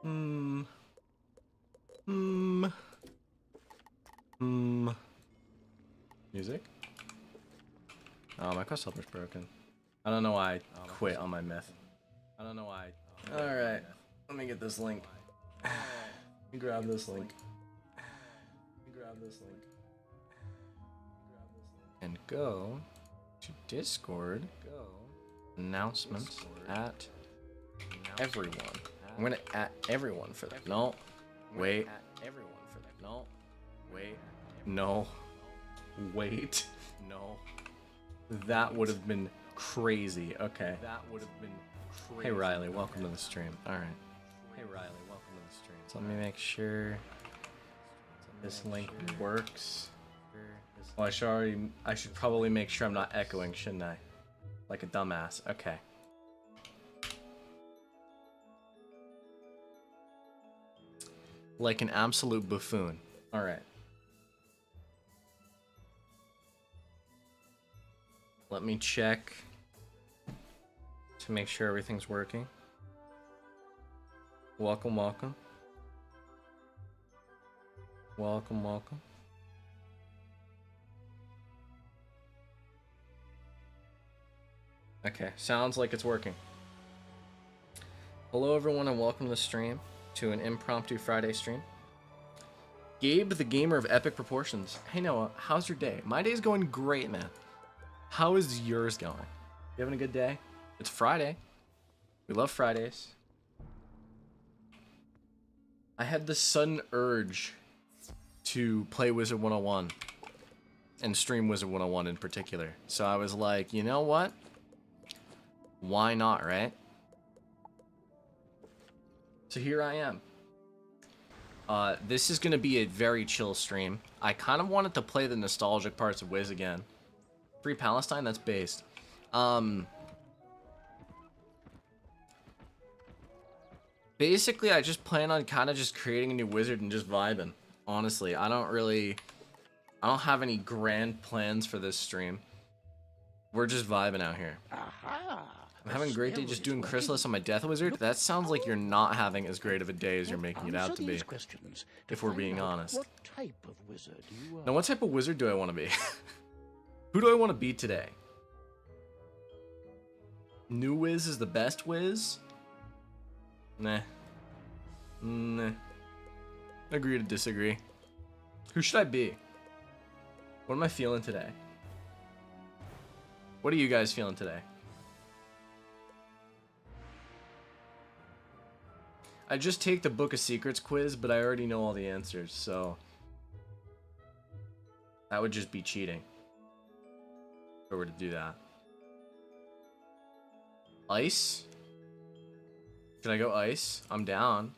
Hmm. Hmm. Hmm. Music? Oh, my quest helper's broken. I don't know why I quit on my myth. I don't know why. Alright. Let me get this link. Let me grab this link. And go to Discord. Announcements at everyone. I'm gonna at everyone for that. No. Wait. No. Wait. No. Wait. No. That would have been crazy. Okay. Hey Riley, welcome to the stream. Alright. So let me make sure this link works. Well, I should probably make sure I'm not echoing, shouldn't I? Like a dumbass. Okay. Like an absolute buffoon. Alright. Let me check to make sure everything's working. Welcome, welcome. Welcome, welcome. Okay, sounds like it's working. Hello everyone and welcome to the stream, to an impromptu Friday stream. Gabe, the gamer of epic proportions. Hey Noah, how's your day? My day's going great, man. How is yours going? You having a good day? It's Friday. We love Fridays. I had the sudden urge to play Wizard 101 and stream Wizard 101 in particular. So I was like, you know what? Why not, right? So here I am. This is going to be a very chill stream. I kind of wanted to play the nostalgic parts of Wiz again. Free Palestine? That's based. Basically, I just plan on kind of just creating a new wizard and just vibing. Honestly, I don't have any grand plans for this stream. We're just vibing out here. I'm having a great day just doing Chrysalis on my Death Wizard. That sounds like you're not having as great of a day as you're making it out to be. If we're being honest. What type of wizard you are? Now, what type of wizard do I want to be? Who do I want to be today? New Wiz is the best Wiz? Nah. Nah. Agree to disagree. Who should I be? What am I feeling today? What are you guys feeling today? I just take the Book of Secrets quiz, but I already know all the answers, so that would just be cheating if I were to do that. Ice? Should I go ice? I'm down.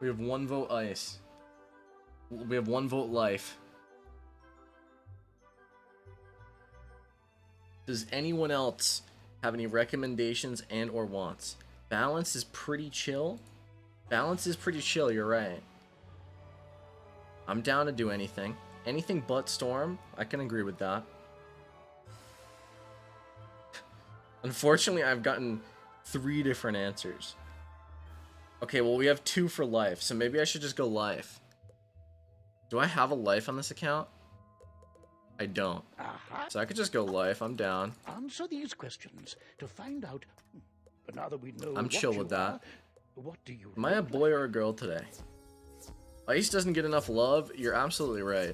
We have 1 vote ice. We have 1 vote life. Does anyone else have any recommendations and or wants? Balance is pretty chill. Balance is pretty chill, you're right. I'm down to do anything. Anything but Storm, I can agree with that. Unfortunately, I've gotten 3 different answers. Okay, well, we have 2 for life, so maybe I should just go life. Do I have a life on this account? I don't. So I could just go life. I'm down. Answer these questions to find out. But now that we know I'm chill with that. What do you Am I a boy or a girl today? Ice doesn't get enough love. You're absolutely right.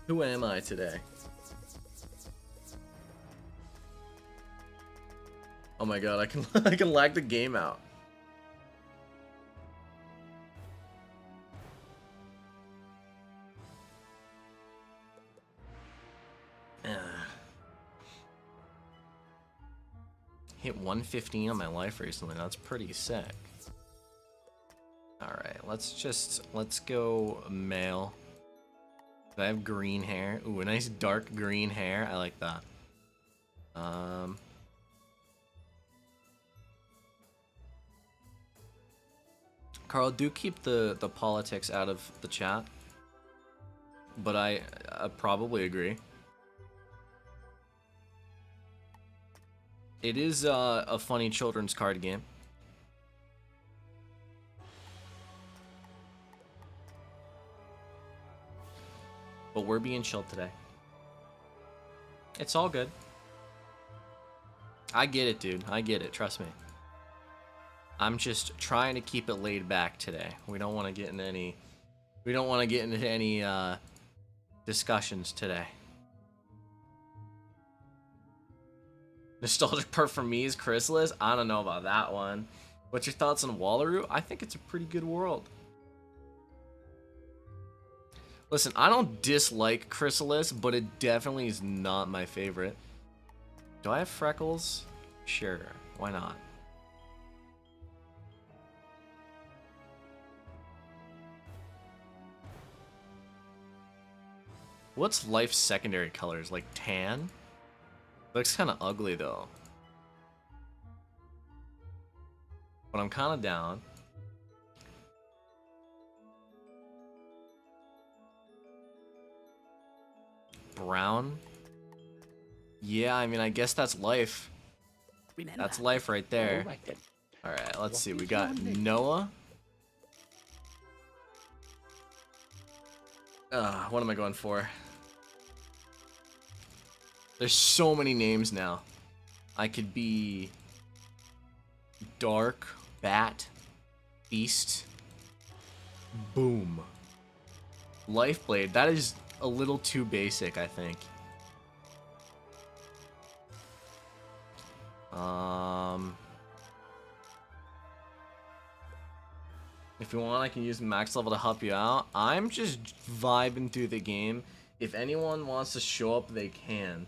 Who am I today? Oh my god, I can lag the game out. Hit 115 on my life recently. That's pretty sick. Alright, let's go male. I have green hair. Ooh, a nice dark green hair. I like that. Carl, do keep the politics out of the chat. But I probably agree. It is a funny children's card game. But we're being chilled today. It's all good. I get it, dude. I get it. Trust me. I'm just trying to keep it laid back today. We don't want to get into any. We don't want to get into any discussions today. Nostalgic part for me is Chrysalis. I don't know about that one. What's your thoughts on Wallaroo? I think it's a pretty good world. Listen, I don't dislike Chrysalis, but it definitely is not my favorite. Do I have freckles? Sure, why not? What's Life's secondary colors? Like tan? Looks kind of ugly though. But I'm kind of down. Brown? Yeah, I mean, I guess that's life. Remember, That's life right there. all right then. Alright, let's see. We What is got your name? Noah. What am I going for? There's so many names now. I could be Dark, Bat, Beast, Boom. Lifeblade, that is a little too basic, I think. If you want, I can use max level to help you out. I'm just vibing through the game. If anyone wants to show up, they can.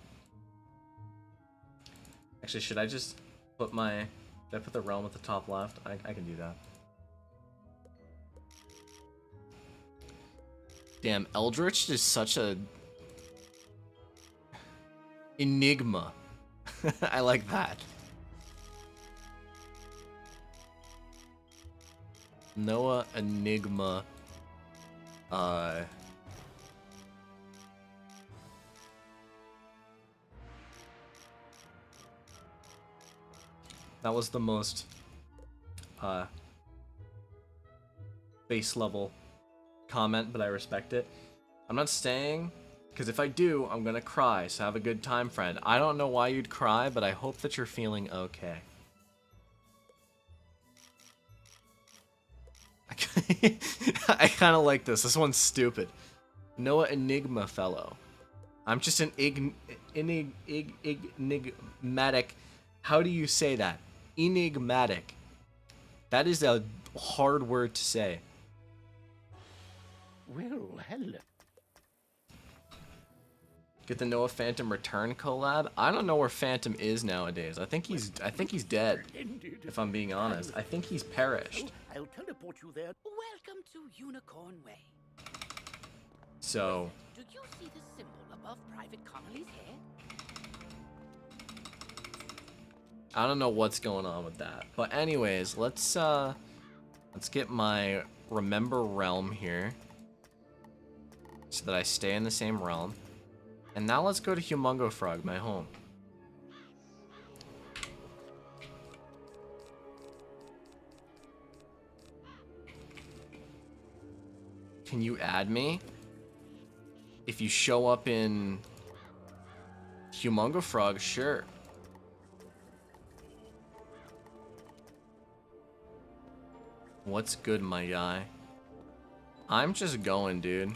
Actually, should I just put my... Did I put the realm at the top left? I can do that. Damn, Eldritch is such a... enigma. I like that. Noah Enigma. That was the most base level comment, but I respect it. I'm not staying, because if I do, I'm gonna cry, so have a good time, friend. I don't know why you'd cry, but I hope that you're feeling okay. I kind of like this. This one's stupid. Noah Enigma Fellow. I'm just an enigmatic. How do you say that? Enigmatic. That is a hard word to say. Well, hello. Get the Noah Phantom Return collab. I don't know where Phantom is nowadays. I think he's dead. Splendid. If I'm being honest, I think he's perished. I'll teleport you there. Welcome to Unicorn Way. So Do you see the symbol above Private Connolly's head? I don't know what's going on with that. But anyways, let's get my Remember Realm here, so that I stay in the same realm. And now let's go to Humongo Frog, my home. Can you add me? If you show up in Humongo Frog, sure. What's good, my guy? I'm just going, dude.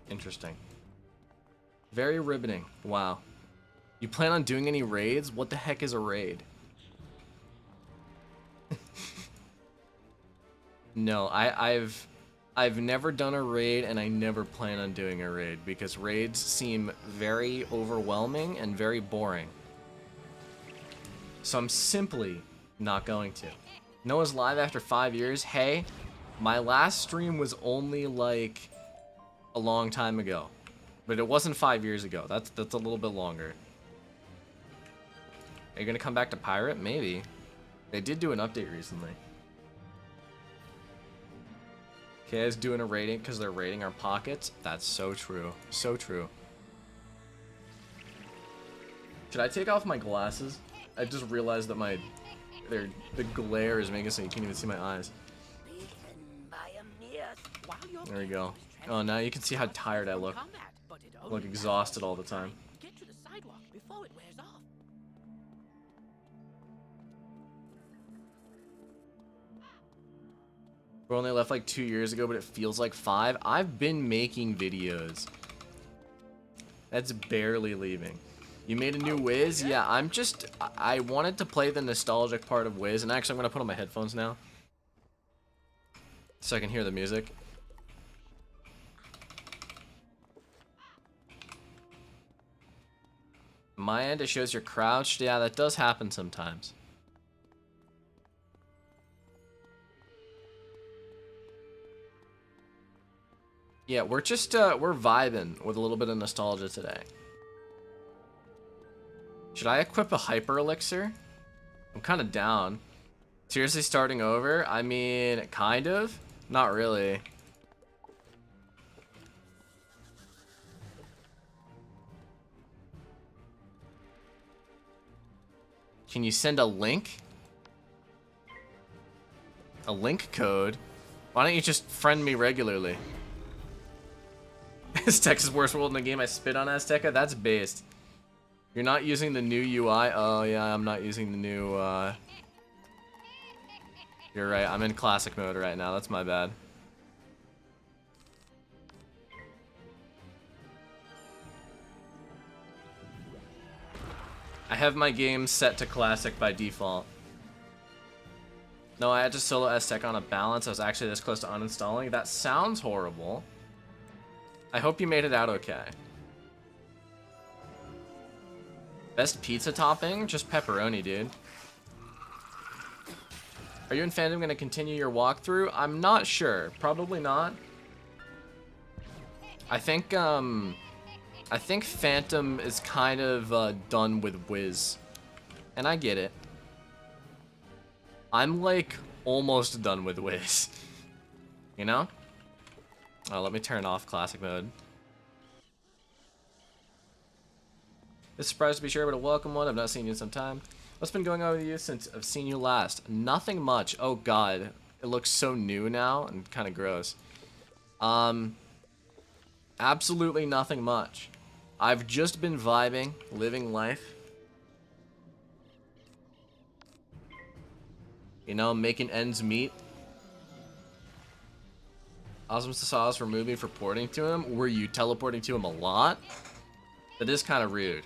Interesting. Very riveting. Wow. You plan on doing any raids? What the heck is a raid? No, I've never done a raid, and I never plan on doing a raid because raids seem very overwhelming and very boring. So I'm simply not going to. Noah's live after 5 years. Hey, my last stream was only like a long time ago, but it wasn't 5 years ago. That's a little bit longer. Are you gonna come back to Pirate? Maybe. They did do an update recently. KI's doing a rating because they're raiding our pockets. That's so true. So true. Should I take off my glasses? I just realized that the glare is making it so you can't even see my eyes. There we go. Oh, now you can see how tired I look. I look exhausted all the time. Get to the sidewalk before it wears off. We only left like 2 years ago, but it feels like 5. I've been making videos. That's barely leaving. You made a new Wiz? Yeah, I wanted to play the nostalgic part of Wiz, and actually I'm going to put on my headphones now so I can hear the music. My end, it shows you're crouched. Yeah, that does happen sometimes. Yeah, we're just, we're vibing with a little bit of nostalgia today. Should I equip a hyper elixir? I'm kind of down. Seriously starting over? I mean, kind of. Not really. Can you send a link? A link code? Why don't you just friend me regularly? Aztec's worst world in the game. I spit on Azteca? That's based. You're not using the new UI? Oh, yeah, I'm not using the new, You're right, I'm in classic mode right now. That's my bad. I have my game set to classic by default. No, I had to solo Aztec on a balance. I was actually this close to uninstalling. That sounds horrible. I hope you made it out okay. Best pizza topping? Just pepperoni, dude. Are you and Phantom gonna continue your walkthrough? I'm not sure. Probably not. I think Phantom is kind of done with Wiz. And I get it. I'm like almost done with Wiz. You know? Oh, let me turn off classic mode. It's surprised to be sure, but a welcome one. I've not seen you in some time. What's been going on with you since I've seen you last? Nothing much. Oh god. It looks so new now and kind of gross. Absolutely nothing much. I've just been vibing, living life. You know, making ends meet. Awesome sauce for moving for porting to him. Were you teleporting to him a lot? That is kind of rude.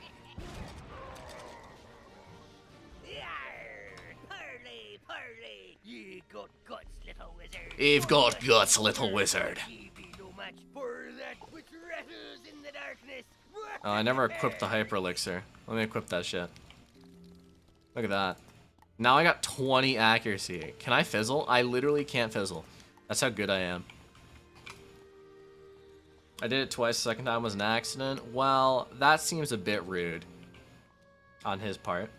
Parley, parley. You've got guts, little wizard. You've got guts, little wizard. Ye be no match for that which rattles in the darkness. Oh, I never equipped the hyper elixir. Let me equip that shit. Look at that. Now I got 20 accuracy. Can I fizzle? I literally can't fizzle. That's how good I am. I did it twice. The second time was an accident. Well, that seems a bit rude on his part.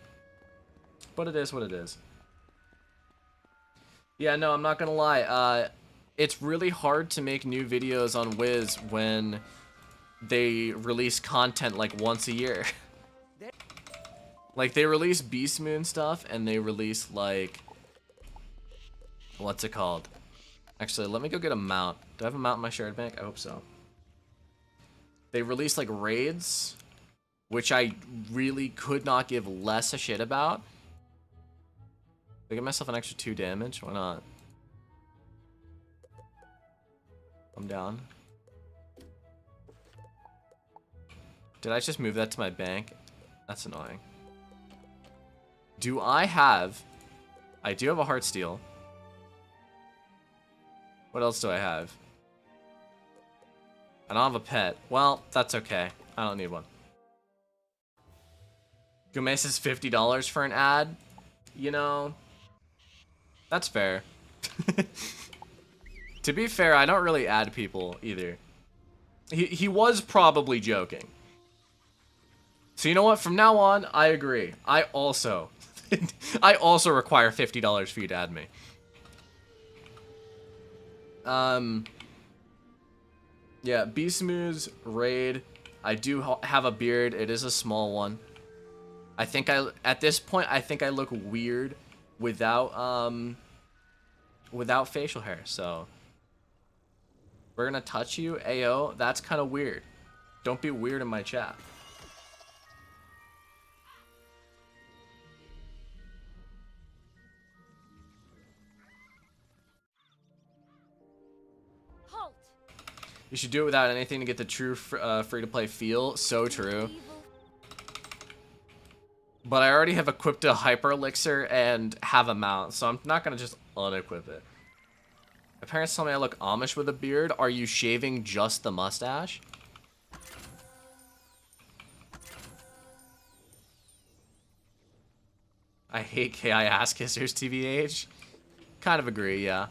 But it is what it is. Yeah, no, I'm not gonna lie. It's really hard to make new videos on Wiz when they release content like once a year. Like, they release Beast Moon stuff, and they release, like... What's it called? Actually, let me go get a mount. Do I have a mount in my shared bank? I hope so. They release, like, raids, which I really could not give less a shit about. I get myself an extra 2 damage? Why not? I'm down. Did I just move that to my bank? That's annoying. Do I have... I do have a heart steal. What else do I have? I don't have a pet. Well, that's okay. I don't need one. Gomez is $50 for an ad? You know... That's fair. To be fair, I don't really add people either. He was probably joking. So you know what? From now on, I agree. I also require $50 for you to add me. Yeah, Beast Moose, Raid. I do have a beard. It is a small one. I think at this point, I think I look weird without facial hair. So we're gonna touch you. Ayo, that's kind of weird. Don't be weird in my chat. Halt! You should do it without anything to get the true free-to-play feel. So true. But I already have equipped a hyper elixir and have a mount, so I'm not gonna just unequip it. My parents tell me I look Amish with a beard. Are you shaving just the mustache? I hate KI ass kissers, TBH. Kind of agree, yeah.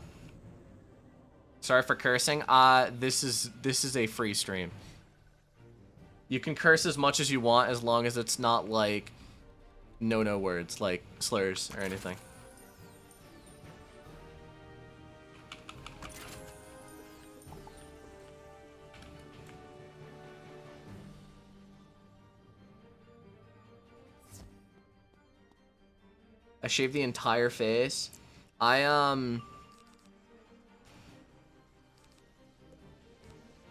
Sorry for cursing. This is a free stream. You can curse as much as you want as long as it's not like no words, like slurs or anything. I shaved the entire face. I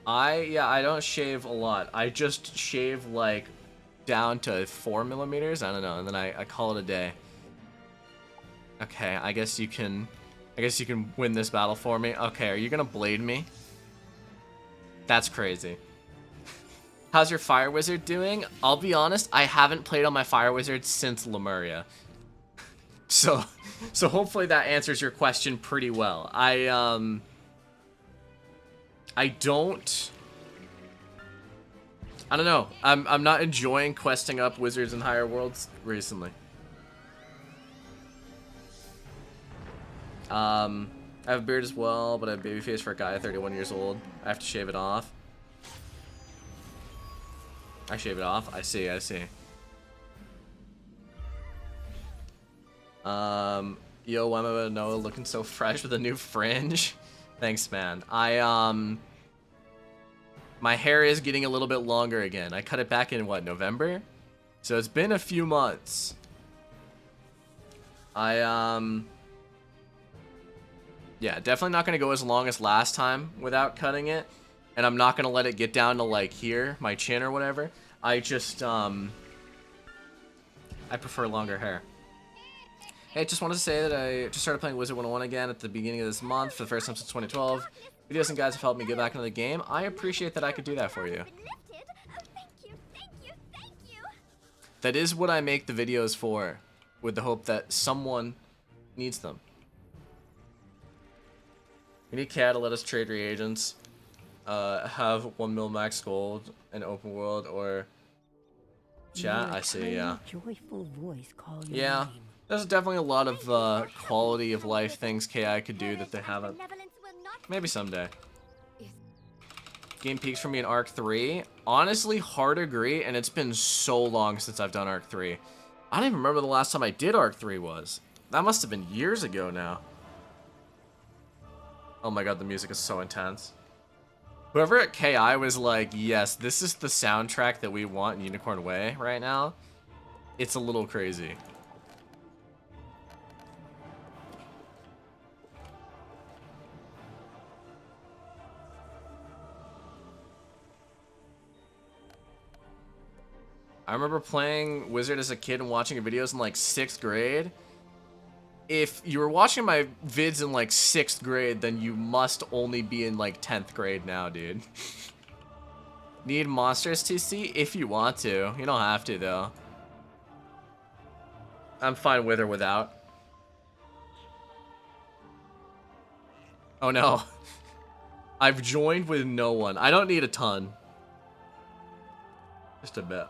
don't shave a lot. I just shave like down to 4 millimeters. I don't know, and then I call it a day. Okay, I guess you can win this battle for me. Okay, are you gonna blade me? That's crazy. How's your Fire Wizard doing? I'll be honest, I haven't played on my Fire Wizard since Lemuria. So hopefully that answers your question pretty well. I don't know. I'm not enjoying questing up wizards in higher worlds recently. I have a beard as well, but I have baby face for a guy 31 years old. I have to shave it off. I shave it off. I see. Yo, Wemma Noah looking so fresh with a new fringe. Thanks, man. My hair is getting a little bit longer again. I cut it back in, what, November? So it's been a few months. Yeah, definitely not going to go as long as last time without cutting it. And I'm not going to let it get down to, like, here, my chin or whatever. I just, I prefer longer hair. Hey, just wanted to say that I just started playing Wizard 101 again at the beginning of this month for the first time since 2012. Videos and guides have helped me get back into the game. I appreciate that I could do that for you. Thank you. That is what I make the videos for, with the hope that someone needs them. We need Cat to let us trade reagents, have 1 mil max gold, an open world, or chat. I see, yeah. Joyful voice call your Yeah. name. There's definitely a lot of quality of life things KI could do that they haven't. Maybe someday. Game peaks for me in Arc 3. Honestly, hard agree, and it's been so long since I've done Arc 3. I don't even remember the last time I did Arc 3 was. That must have been years ago now. Oh my god, the music is so intense. Whoever at KI was like, yes, this is the soundtrack that we want in Unicorn Way right now. It's a little crazy. I remember playing Wizard as a kid and watching videos in like 6th grade. If you were watching my vids in like 6th grade, then you must only be in like 10th grade now, dude. Need monsters TC? If you want to. You don't have to, though. I'm fine with or without. Oh no. I've joined with no one. I don't need a ton. Just a bit.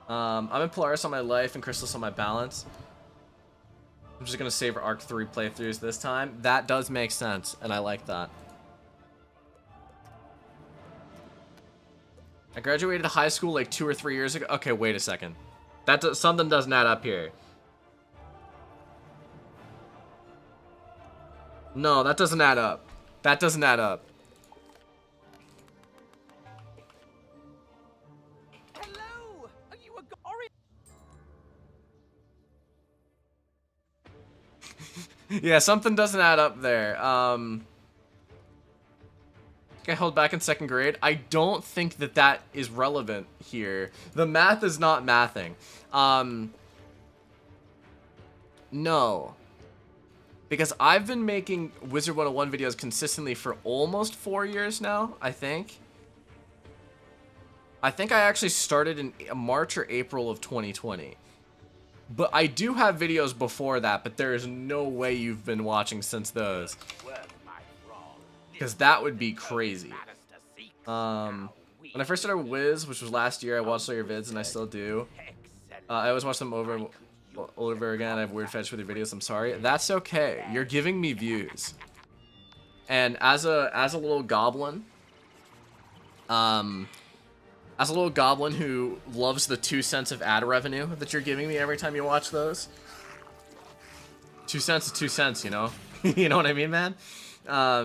I'm in Polaris on my life and Chrysalis on my balance. I'm just gonna save Arc 3 playthroughs this time. That does make sense, and I like that. I graduated high school like 2 or 3 years ago. Okay, wait a second. Something doesn't add up here. No, that doesn't add up. That doesn't add up. Yeah, something doesn't add up there. I held back in 2nd grade. I don't think that that is relevant here. The math is not mathing. No. Because I've been making Wizard 101 videos consistently for almost 4 years now, I think. I think I actually started in March or April of 2020. But I do have videos before that, but there is no way you've been watching since those. Because that would be crazy. When I first started Wiz, which was last year, I watched all your vids, and I still do. I always watch them over and over again. I have weird fetish with your videos. I'm sorry. That's okay. You're giving me views. And as a little goblin, who loves the 2 cents of ad revenue that you're giving me every time you watch those. 2 cents is 2 cents, you know? You know what I mean, man? I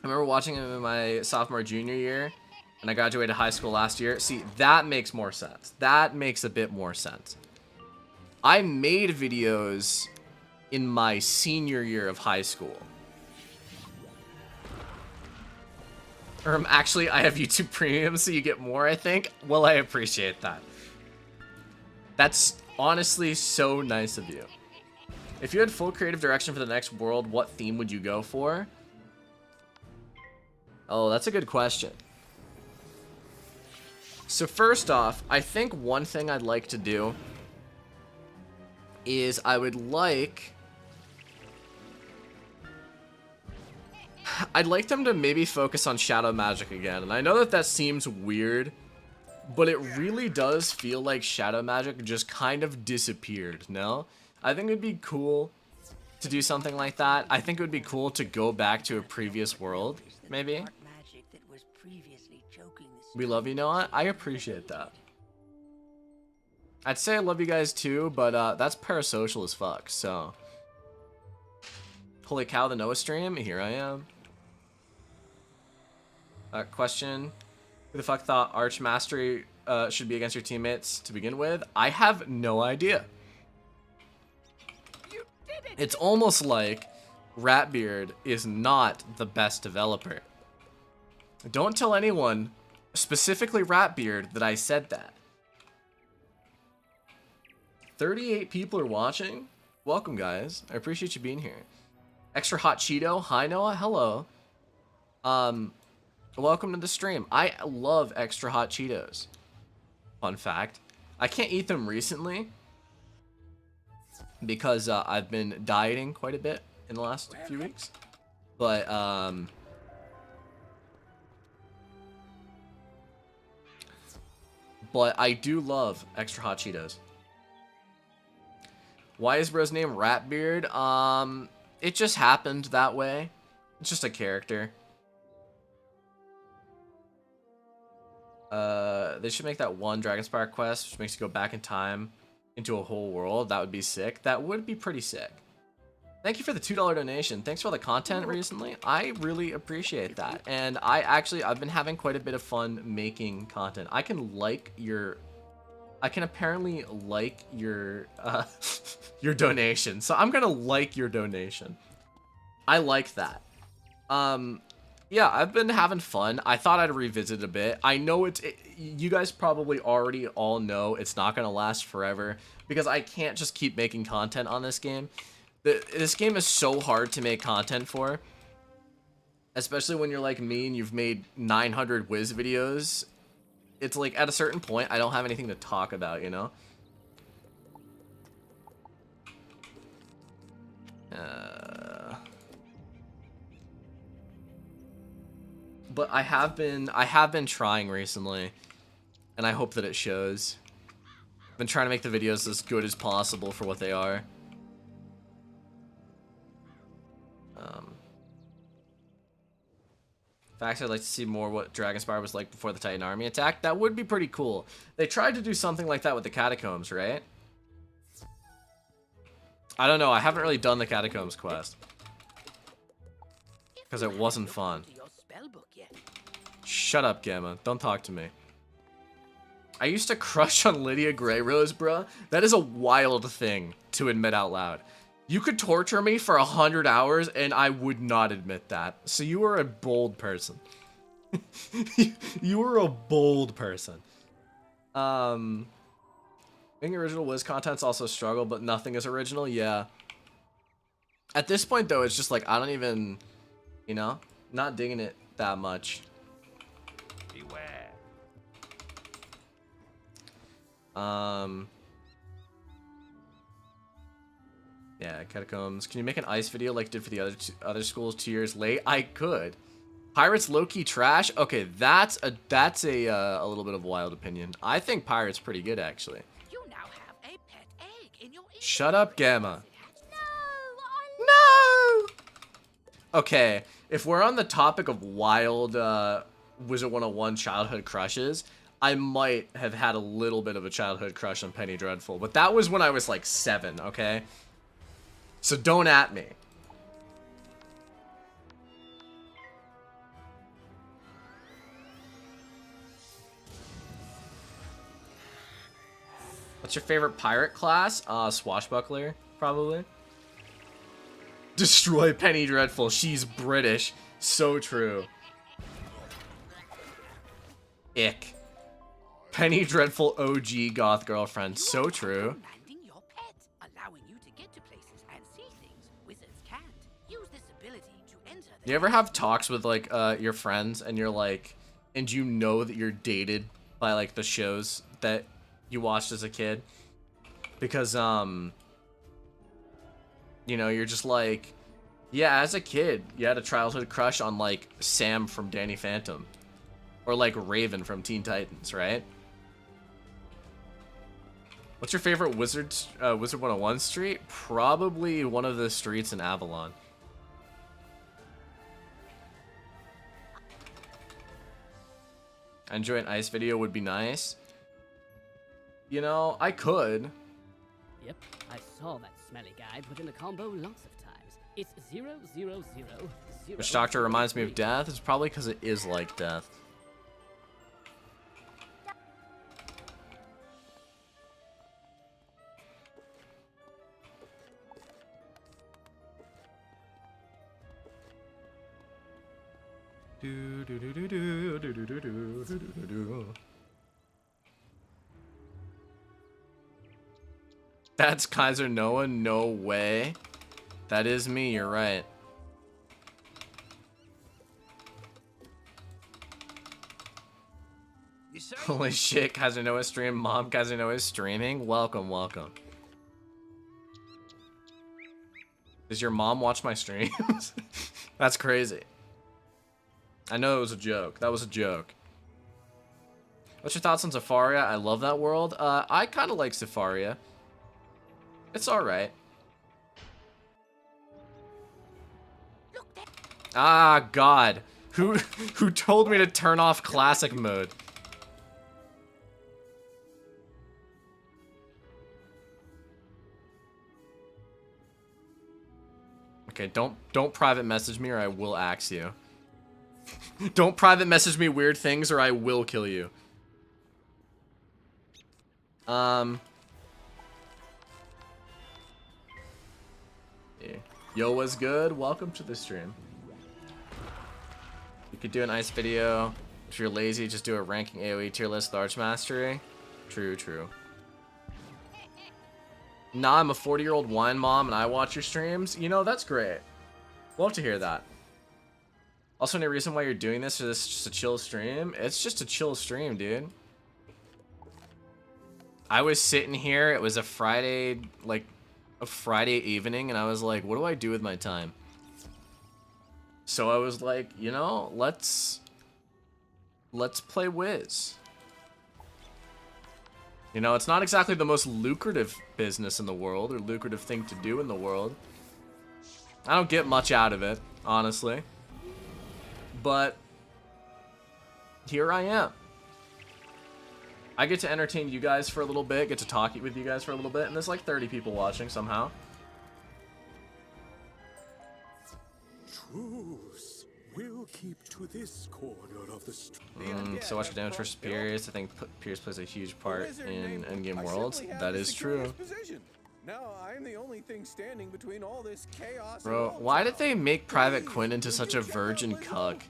remember watching him in my sophomore, junior year, and I graduated high school last year. See, that makes more sense. That makes a bit more sense. I made videos in my senior year of high school. Actually, I have YouTube Premium, so you get more, I think. Well, I appreciate that. That's honestly so nice of you. If you had full creative direction for the next world, what theme would you go for? Oh, that's a good question. So first off, I think one thing I'd like to do is I'd like them to maybe focus on shadow magic again. And I know that that seems weird, but it really does feel like shadow magic just kind of disappeared, no? I think it'd be cool to do something like that. I think it would be cool to go back to a previous world, maybe. We love you, Noah. I appreciate that. I'd say I love you guys too, but that's parasocial as fuck, so. Holy cow, the Noah stream. Here I am. Question. Who the fuck thought Arch Mastery should be against your teammates to begin with? I have no idea. It's almost like Ratbeard is not the best developer. Don't tell anyone, specifically Ratbeard, that I said that. 38 people are watching. Welcome, guys. I appreciate you being here. Extra Hot Cheeto. Hi, Noah. Hello. Welcome to the stream. I love Extra Hot Cheetos. Fun fact. I can't eat them recently because I've been dieting quite a bit in the last few weeks. But, I do love Extra Hot Cheetos. Why is bro's name Ratbeard? It just happened that way. It's just a character. They should make that one Dragonspire quest, which makes you go back in time into a whole world. That would be sick. That would be pretty sick. Thank you for the $2 donation. Thanks for all the content recently. I really appreciate that. And I've been having quite a bit of fun making content. I can apparently like your your donation. So I'm gonna like your donation. I like that. Yeah, I've been having fun. I thought I'd revisit a bit. I know you guys probably already all know it's not gonna last forever because I can't just keep making content on this game. This game is so hard to make content for, especially when you're like me and you've made 900 Wiz videos. It's like at a certain point, I don't have anything to talk about, you know? But I have been trying recently, and I hope that it shows. I've been trying to make the videos as good as possible for what they are. In fact, I'd like to see more what Dragonspire was like before the Titan army attack. That would be pretty cool. They tried to do something like that with the Catacombs, right? I don't know. I haven't really done the Catacombs quest. Because it wasn't fun. Shut up, Gamma. Don't talk to me. I used to crush on Lydia Greyrose, bruh. That is a wild thing to admit out loud. You could torture me for 100 hours and I would not admit that. So you are a bold person. You are a bold person. Being original Wiz content's also a struggle, but nothing is original. Yeah. At this point, though, it's just like, I don't even, you know, not digging it that much. Beware. Yeah, Catacombs. Can you make an ice video like you did for the other schools 2 years late? I could. Pirates low-key trash? Okay, that's a little bit of a wild opinion. I think Pirates pretty good, actually. You now have a pet egg in your Shut up, Gamma. No! No! Okay, if we're on the topic of wild Wizard 101 childhood crushes, I might have had a little bit of a childhood crush on Penny Dreadful, but that was when I was like 7, okay? So don't at me. What's your favorite pirate class? Swashbuckler, probably. Destroy Penny Dreadful. She's British. So true. Ick. Penny Dreadful OG goth girlfriend. So true. Commanding your pet, allowing you to get to places and see things wizards can't. Use this ability to enter the You ever have talks with like your friends and you're like, and you know that you're dated by like the shows that you watched as a kid? Because you know, you're just like, yeah, as a kid, you had a childhood crush on like Sam from Danny Phantom. Or like Raven from Teen Titans, right? What's your favorite Wizard 101 street? Probably one of the streets in Avalon. I enjoy an ice video would be nice. You know, I could. Yep, I saw that smelly guy put in a combo lots of times. It's 0, 0, 0, 0. Which doctor reminds me of death? It's probably because it is like death. That's Kaiser Noah? No way. That is me, you're right. Holy shit, Kaiser Noah stream. Mom, Kaiser Noah is streaming. Welcome, welcome. Does your mom watch my streams? That's crazy. I know it was a joke. That was a joke. What's your thoughts on Zafaria? I love that world. I kind of like Zafaria. It's alright. Ah, God. Who told me to turn off classic mode? Okay, don't private message me or I will axe you. Don't private message me weird things or I will kill you. Yeah. Yo, what's good? Welcome to the stream. You could do an ice video. If you're lazy, just do a ranking AoE tier list large mastery. True, true. Nah, I'm a 40-year-old wine mom and I watch your streams. You know, that's great. Love to hear that. Also, any reason why you're doing this? Or this is just a chill stream? It's just a chill stream, dude. I was sitting here. It was a Friday, like a Friday evening, and I was like, what do I do with my time? So I was like, you know, let's play Wiz. You know, it's not exactly the most lucrative business in the world or lucrative thing to do in the world. I don't get much out of it, honestly. But here I am. I get to entertain you guys for a little bit, get to talk with you guys for a little bit, and there's like 30 people watching somehow. Truth will keep to this corner of the street. So much damage versus Pierce. I think Pierce plays a huge part in endgame worlds. That is true. Now I'm the only thing standing between all this chaos. Bro, why did they make Private Quinn into such a virgin cuck?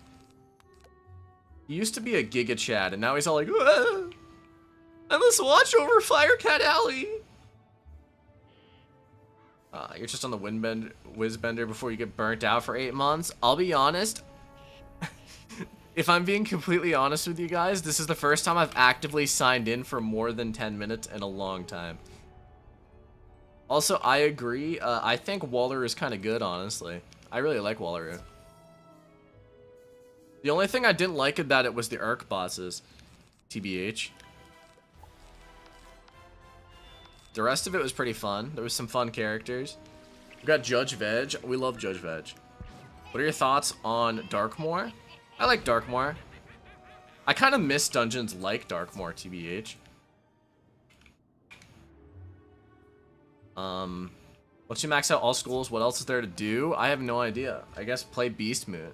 He used to be a Giga Chad, and now he's all like, "Ah, I must watch over Firecat Alley." You're just on the Whizbender before you get burnt out for 8 months. I'll be honest. If I'm being completely honest with you guys, this is the first time I've actively signed in for more than 10 minutes in a long time. Also, I agree. I think Waller is kind of good, honestly. I really like Waller. The only thing I didn't like about it was the Arc bosses. TBH. The rest of it was pretty fun. There was some fun characters. We got Judge Veg. We love Judge Veg. What are your thoughts on Darkmoor? I like Darkmoor. I kind of miss dungeons like Darkmoor, TBH. Once you max out all schools, what else is there to do? I have no idea. I guess play Beast Moon.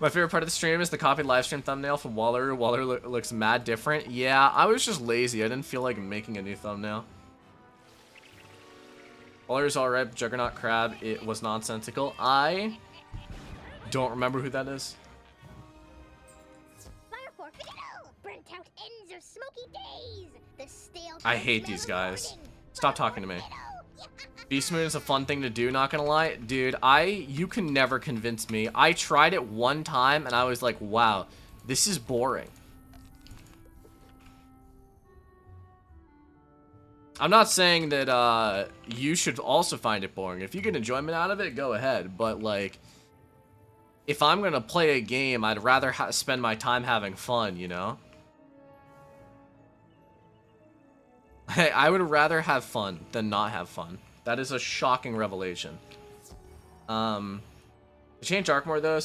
My favorite part of the stream is the copied livestream thumbnail from Waller. Waller looks mad different. Yeah, I was just lazy. I didn't feel like making a new thumbnail. Waller's alright, Juggernaut Crab, it was nonsensical. I don't remember who that is. Fire for Fiddle! Burnt out ends of smoky days! The stale I hate these guys. Stop talking to me. Beast Moon is a fun thing to do, not gonna lie. Dude, you can never convince me. I tried it one time and I was like, wow, this is boring. I'm not saying that you should also find it boring. If you get enjoyment out of it, go ahead. But like, if I'm gonna play a game, I'd rather spend my time having fun, you know? Hey, I would rather have fun than not have fun. That is a shocking revelation. To change Darkmoor though,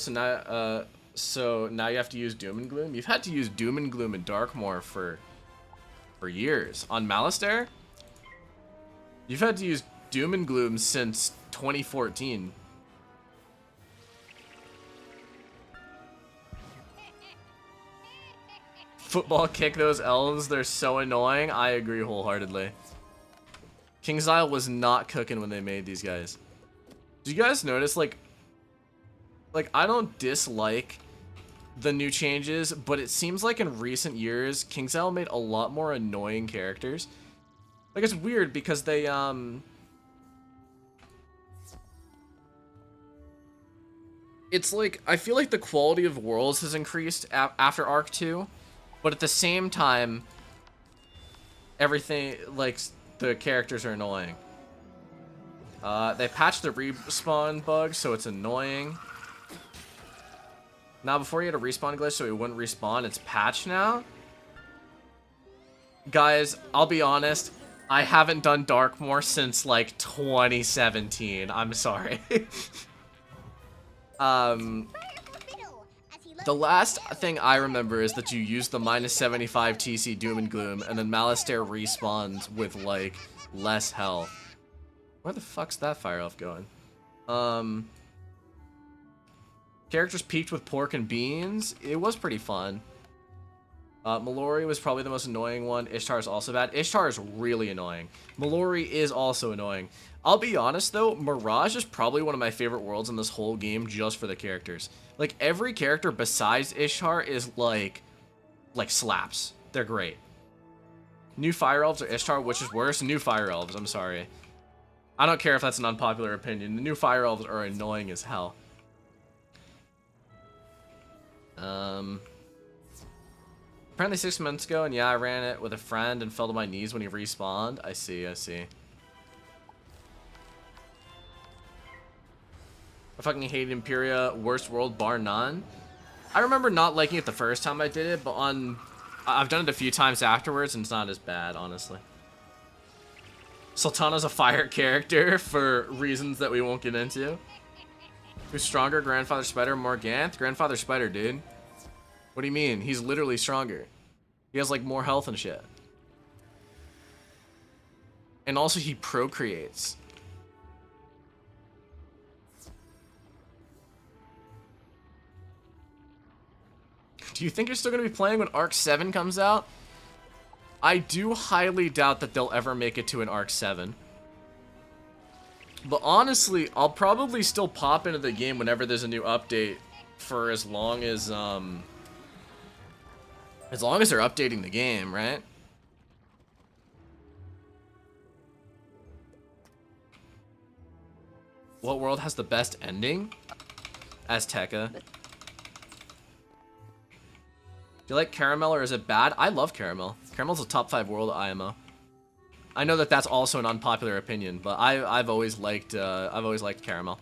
so now you have to use Doom and Gloom. You've had to use Doom and Gloom and Darkmoor for years. On Malastare, you've had to use Doom and Gloom since 2014. Football kick those elves, they're so annoying. I agree wholeheartedly. King's Isle was not cooking when they made these guys. Do you guys notice, like I don't dislike the new changes, but it seems like in recent years, King's Isle made a lot more annoying characters. Like, it's weird because they, it's like, I feel like the quality of worlds has increased after Arc 2, but at the same time, everything, like, the characters are annoying. They patched the respawn bug, so it's annoying. Now, before you had a respawn glitch, so it wouldn't respawn, it's patched now. Guys, I'll be honest, I haven't done Darkmoor since, like, 2017. I'm sorry. The last thing I remember is that you use the -75 TC Doom and Gloom, and then Malastare respawns with, like, less health. Where the fuck's that fire elf going? Characters peaked with pork and beans. It was pretty fun. Mallory was probably the most annoying one. Ishtar is also bad. Ishtar is really annoying. Mallory is also annoying. I'll be honest though, Mirage is probably one of my favorite worlds in this whole game just for the characters. Like, every character besides Ishtar is like slaps. They're great. New Fire Elves or Ishtar, which is worse? New Fire Elves, I'm sorry. I don't care if that's an unpopular opinion. The new Fire Elves are annoying as hell. Apparently 6 months ago, and yeah, I ran it with a friend and fell to my knees when he respawned. I see. I fucking hate Imperia, worst world bar none. I remember not liking it the first time I did it, but I've done it a few times afterwards, and it's not as bad, honestly. Sultana's a fire character for reasons that we won't get into. Who's stronger, Grandfather Spider or Morganth? Grandfather Spider, dude. What do you mean? He's literally stronger. He has, like, more health and shit. And also, he procreates. Do you think you're still going to be playing when Arc 7 comes out? I do highly doubt that they'll ever make it to an Arc 7. But honestly, I'll probably still pop into the game whenever there's a new update for as long as they're updating the game, right? What world has the best ending? Azteca. Do you like Caramel or is it bad? I love Caramel. Caramel's a top 5 world at IMO. I know that that's also an unpopular opinion, but I've always liked Caramel.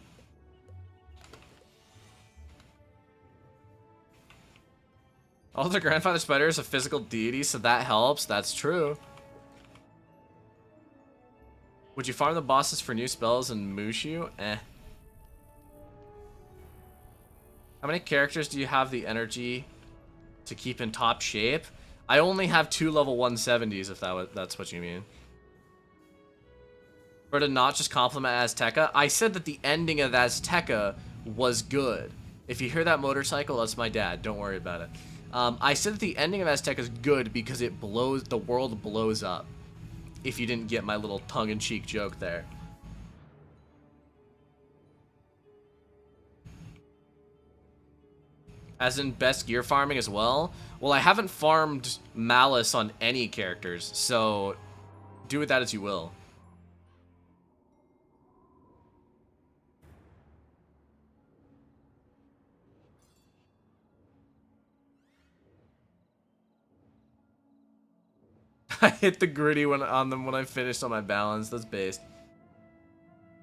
Oh, the grandfather spider is a physical deity, so that helps. That's true. Would you farm the bosses for new spells and Mushu? Eh. How many characters do you have the energy to keep in top shape? I only have 2 level 170s, if that's what you mean. Or to not just compliment Azteca. I said that the ending of Azteca was good. If you hear that motorcycle, that's my dad. Don't worry about it. I said that the ending of Azteca is good because the world blows up. If you didn't get my little tongue-in-cheek joke there. As in best gear farming as well? Well, I haven't farmed Malice on any characters, so do with that as you will. I hit the gritty on them when I finished on my balance. That's based.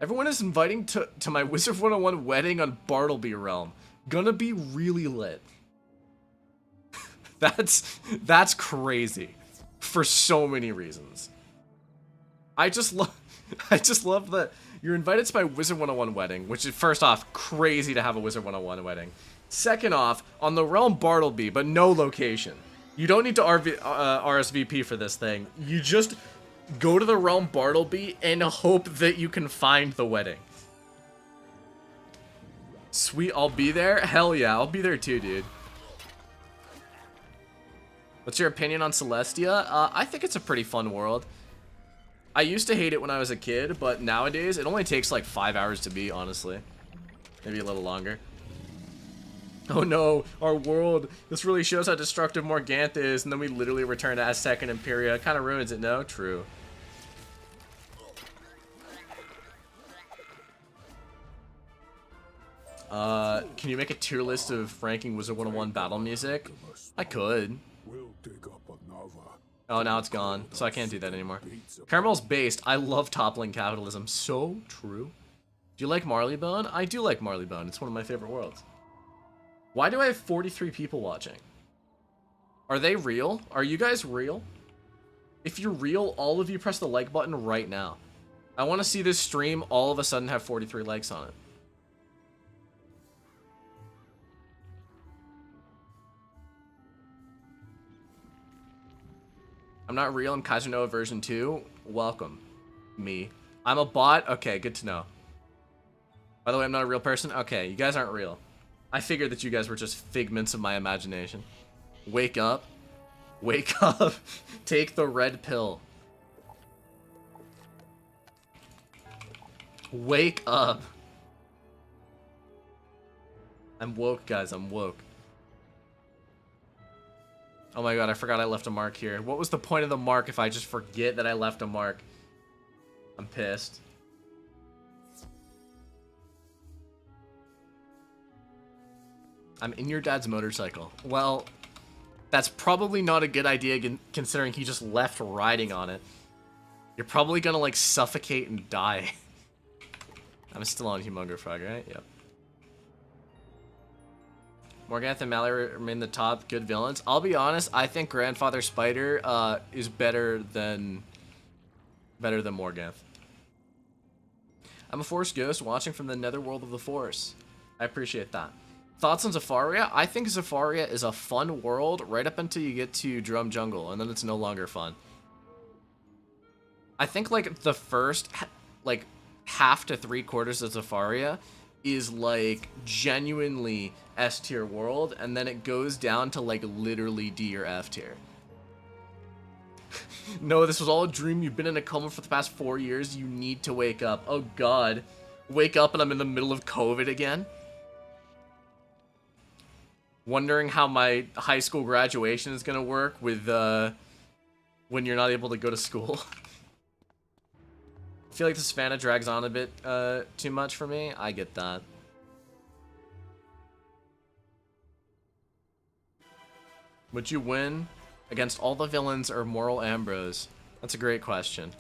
Everyone is inviting to my Wizard 101 wedding on Bartleby Realm. Gonna be really lit. That's crazy. For so many reasons. I just love that you're invited to my Wizard 101 wedding, which is, first off, crazy to have a Wizard 101 wedding. Second off, on the Realm Bartleby, but no location. You don't need to RSVP for this thing. You just go to the Realm Bartleby and hope that you can find the wedding. Sweet, I'll be there? Hell yeah, I'll be there too, dude. What's your opinion on Celestia? I think it's a pretty fun world. I used to hate it when I was a kid, but nowadays it only takes like 5 hours to beat, honestly. Maybe a little longer. Oh no, our world. This really shows how destructive Morgantha is, and then we literally return to Aztec and Imperia. It kind of ruins it, no? True. Can you make a tier list of ranking Wizard 101 battle music? I could. Oh, now it's gone, so I can't do that anymore. Caramel's based. I love toppling capitalism. So true. Do you like Marleybone? I do like Marleybone. It's one of my favorite worlds. Why do I have 43 people watching? Are they real? Are you guys real? If you're real, all of you press the like button right now. I want to see this stream all of a sudden have 43 likes on it. I'm not real. I'm Kaiser Noah version 2. Welcome. Me. I'm a bot? Okay, good to know. By the way, I'm not a real person? Okay, you guys aren't real. I figured that you guys were just figments of my imagination. Wake up. Wake up. Take the red pill. Wake up. I'm woke, guys. I'm woke. Oh my god, I forgot I left a mark here. What was the point of the mark if I just forget that I left a mark? I'm pissed. I'm in your dad's motorcycle. Well, that's probably not a good idea considering he just left riding on it. You're probably gonna, like, suffocate and die. I'm still on Humonger Frog, right? Yep. Morgantha and Mallory remain the top good villains. I'll be honest, I think Grandfather Spider is better than Morganth. I'm a Force Ghost watching from the netherworld of the Force. I appreciate that. Thoughts on Zafaria? I think Zafaria is a fun world right up until you get to Drum Jungle, and then it's no longer fun. I think, like, the first, like, half to 3/4 of Zafaria is like genuinely S tier world, and then it goes down to like literally D or F tier. No, this was all a dream. You've been in a coma for the past 4 years. You need to wake up. Oh god. Wake up and I'm in the middle of COVID again. Wondering how my high school graduation is gonna work with when you're not able to go to school. I feel like the Savannah drags on a bit too much for me. I get that. Would you win against all the villains or Moral Ambrose? That's a great question.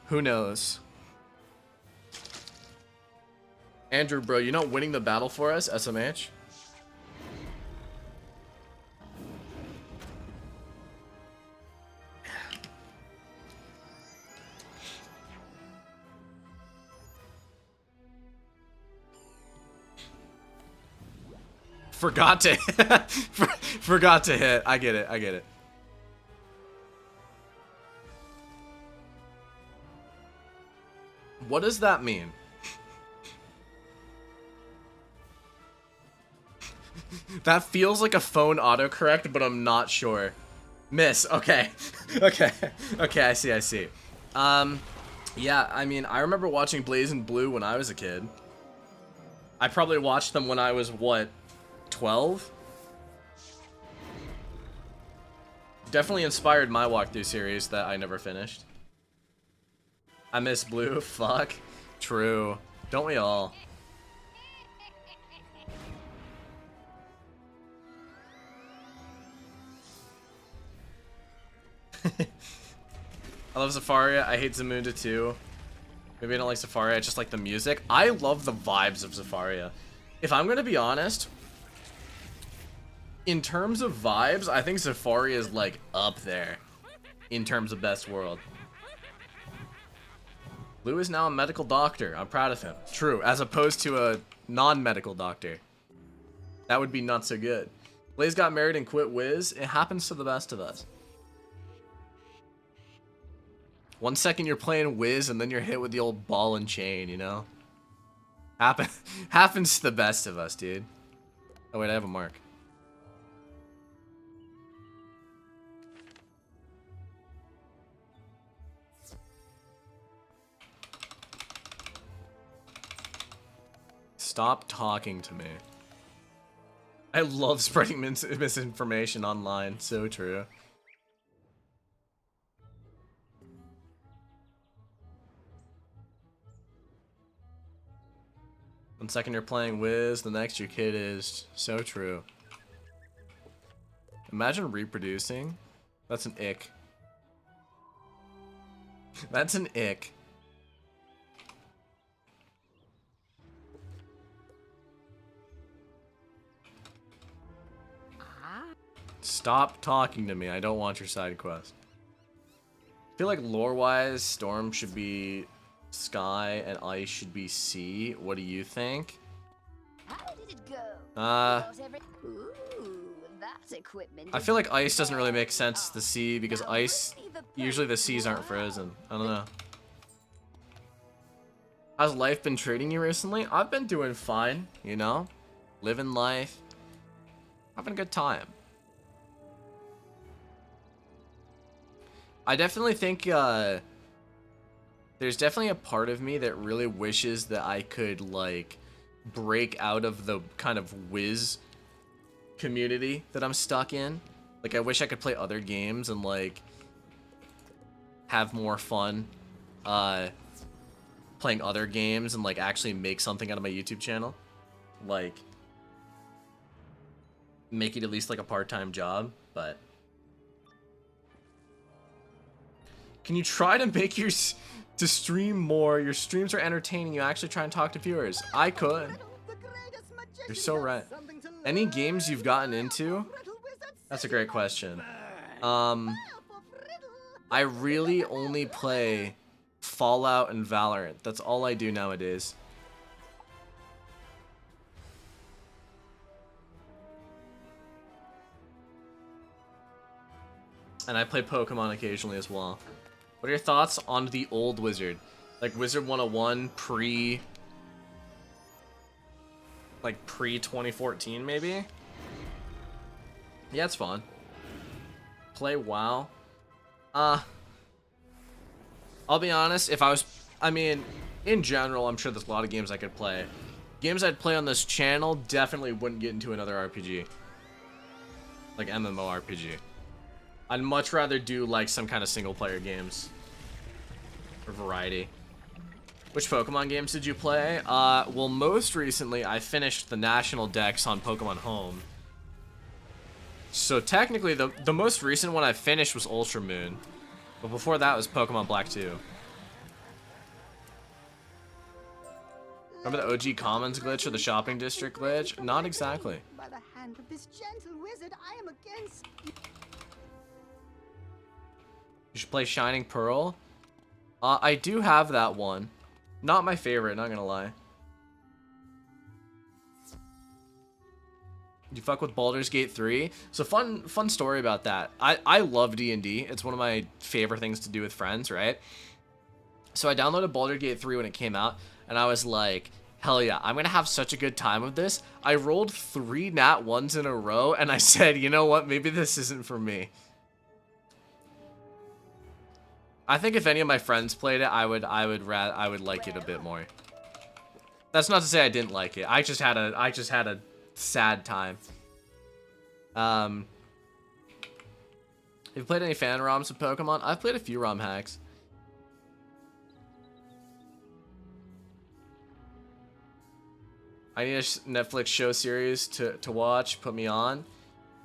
Who knows? Andrew, bro, you're not winning the battle for us, SMH? Forgot to forgot to hit. I get it. I get it. What does that mean? That feels like a phone autocorrect, but I'm not sure. Miss. Okay. Okay. Okay, I see, I see. Yeah, I mean, I remember watching Blazing Blue when I was a kid. I probably watched them when I was, what, 12? Definitely inspired my walkthrough series that I never finished. I miss Blue. Fuck. True. Don't we all? I love Zafaria. I hate Zamunda too. Maybe I don't like Zafaria. I just like the music. I love the vibes of Zafaria. If I'm gonna be honest, in terms of vibes, I think Zafaria is like up there in terms of best world. Lou is now a medical doctor. I'm proud of him. True, as opposed to a non-medical doctor. That would be not so good. Blaze got married and quit Wiz. It happens to the best of us. 1 second you're playing Wiz and then you're hit with the old ball and chain, you know? Happens to the best of us, dude. Oh wait, I have a mark. Stop talking to me. I love spreading misinformation online. So true. One second you're playing Wiz, the next your kid is. So true. Imagine reproducing. That's an ick. That's an ick. Stop talking to me. I don't want your side quest. I feel like lore-wise, Storm should be Sky and Ice should be C. What do you think? How did it go? Ooh, that's equipment. I feel like Ice doesn't really make sense to C because Ice, usually the C's aren't frozen. I don't know. How's life been treating you recently? I've been doing fine, you know? Living life. Having a good time. I definitely think there's definitely a part of me that really wishes that I could like break out of the kind of Wiz community that I'm stuck in. Like I wish I could play other games and like have more fun playing other games and like actually make something out of my YouTube channel. Like make it at least like a part-time job, but can you try to make to stream more? Your streams are entertaining. You actually try and talk to viewers. I could. You're so right. Any games you've gotten into? That's a great question. I really only play Fallout and Valorant. That's all I do nowadays. And I play Pokémon occasionally as well. What are your thoughts on the old wizard? Like Wizard 101 pre 2014 maybe. Yeah, it's fun. Play WoW. I'll be honest, I mean, in general, I'm sure there's a lot of games I could play. Games I'd play on this channel definitely wouldn't get into another RPG. Like MMORPG. I'd much rather do like some kind of single player games. For variety. Which Pokemon games did you play? Well, most recently I finished the National Dex on Pokemon Home. So technically the most recent one I finished was Ultra Moon. But before that was Pokemon Black 2. Remember the OG Commons glitch or the shopping district glitch? Not exactly. By the hand of this gentle wizard, I am against you. You should play Shining Pearl. I do have that one. Not my favorite, not gonna lie. You fuck with Baldur's Gate 3? So fun story about that. I love D&D. It's one of my favorite things to do with friends, right? So I downloaded Baldur's Gate 3 when it came out, and I was like, hell yeah, I'm gonna have such a good time with this. I rolled 3 nat 1s in a row, and I said, you know what, maybe this isn't for me. I think if any of my friends played it, I would like it a bit more. That's not to say I didn't like it. I just had a sad time. Have you played any fan ROMs of Pokemon? I've played a few ROM hacks. I need a Netflix show series to watch. Put me on.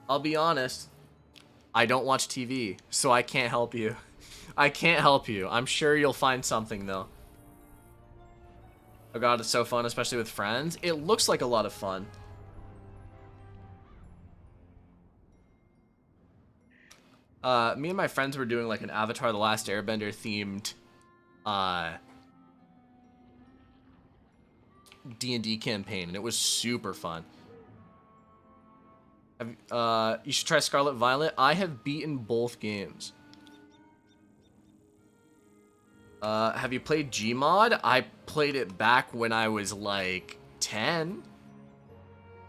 I'll be honest. I don't watch TV, so I can't help you. I can't help you. I'm sure you'll find something, though. Oh god, it's so fun, especially with friends. It looks like a lot of fun. Me and my friends were doing like an Avatar: The Last Airbender themed D&D campaign, and it was super fun. You should try Scarlet Violet. I have beaten both games. Have you played Gmod? I played it back when I was like 10.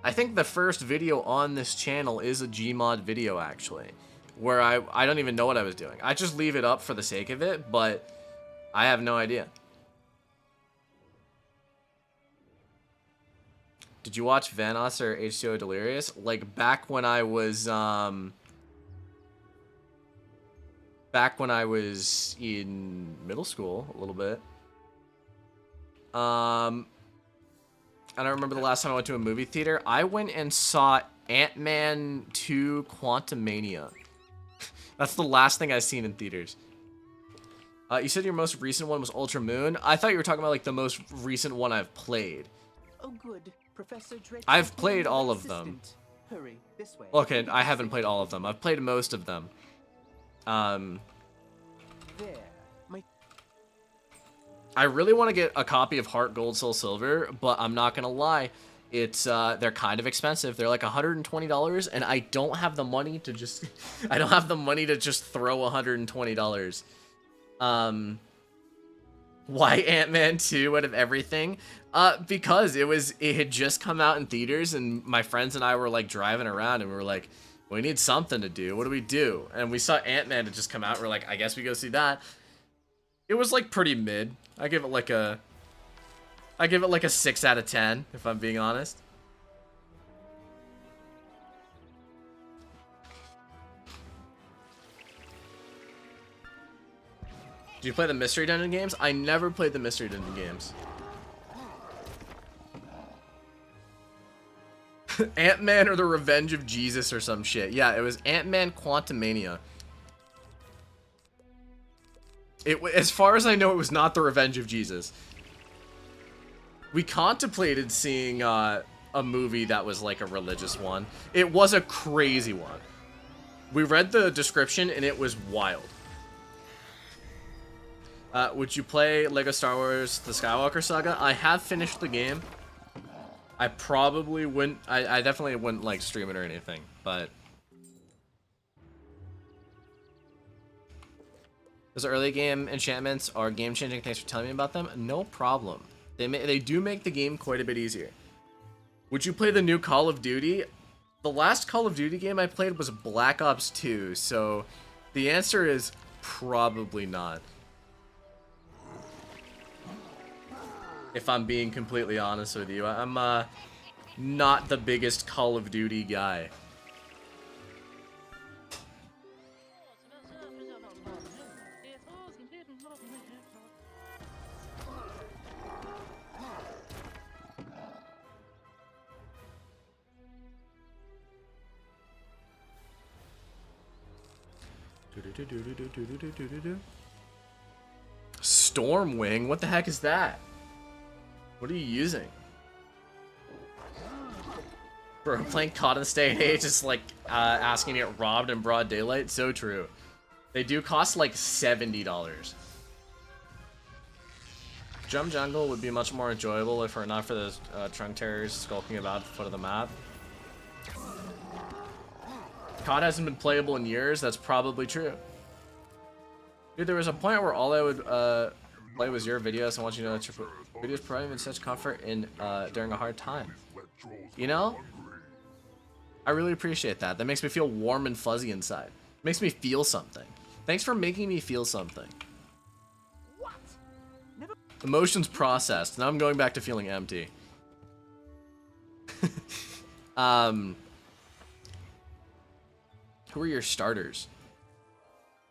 I think the first video on this channel is a Gmod video, actually, where I don't even know what I was doing. I just leave it up for the sake of it, but I have no idea. Did you watch Vanoss or H2O Delirious? Like back when I was in middle school, a little bit. I don't remember the last time I went to a movie theater. I went and saw Ant-Man 2 Quantumania. That's the last thing I've seen in theaters. You said your most recent one was Ultra Moon. I thought you were talking about like the most recent one I've played. Oh, good. Professor Drake. I've played all of them. Hurry, this way. Okay, I haven't played all of them. I've played most of them. There. I really want to get a copy of Heart Gold Soul Silver, but I'm not gonna lie, it's they're kind of expensive. They're like $120, and I don't have the money to just I don't have the money to just throw $120. Why Ant-Man 2 out of everything? Because it had just come out in theaters, and my friends and I were like driving around, and we were like, we need something to do. What do we do? And we saw Ant-Man had just come out. We're like, I guess we go see that. It was like pretty mid. I give it like a 6 out of 10, if I'm being honest. Did you play the Mystery Dungeon games? I never played the Mystery Dungeon games. Ant-Man or the Revenge of Jesus or some shit. Yeah, it was Ant-Man Quantumania. As far as I know, it was not the Revenge of Jesus. We contemplated seeing a movie that was like a religious one. It was a crazy one. We read the description and it was wild. Would you play Lego Star Wars The Skywalker Saga? I have finished the game. I probably wouldn't, I definitely wouldn't like stream it or anything, but Those early game enchantments are game changing. Thanks for telling me about them. No problem. They do make the game quite a bit easier. Would you play the new Call of Duty? The last Call of Duty game I played was Black Ops 2, so the answer is probably not. If I'm being completely honest with you, I'm not the biggest Call of Duty guy. Stormwing? What the heck is that? What are you using? Bro, playing COD in this day and age is like asking to get robbed in broad daylight. So true. They do cost like $70. Jump Jungle would be much more enjoyable if it were not for those trunk terrors skulking about at the foot of the map. COD hasn't been playable in years. That's probably true. Dude, there was a point where all I would play was your videos. I want you to know that your videos provide me such comfort in during a hard time. You know? I really appreciate that. That makes me feel warm and fuzzy inside. Makes me feel something. Thanks for making me feel something. What? Emotions processed. Now I'm going back to feeling empty. Who are your starters?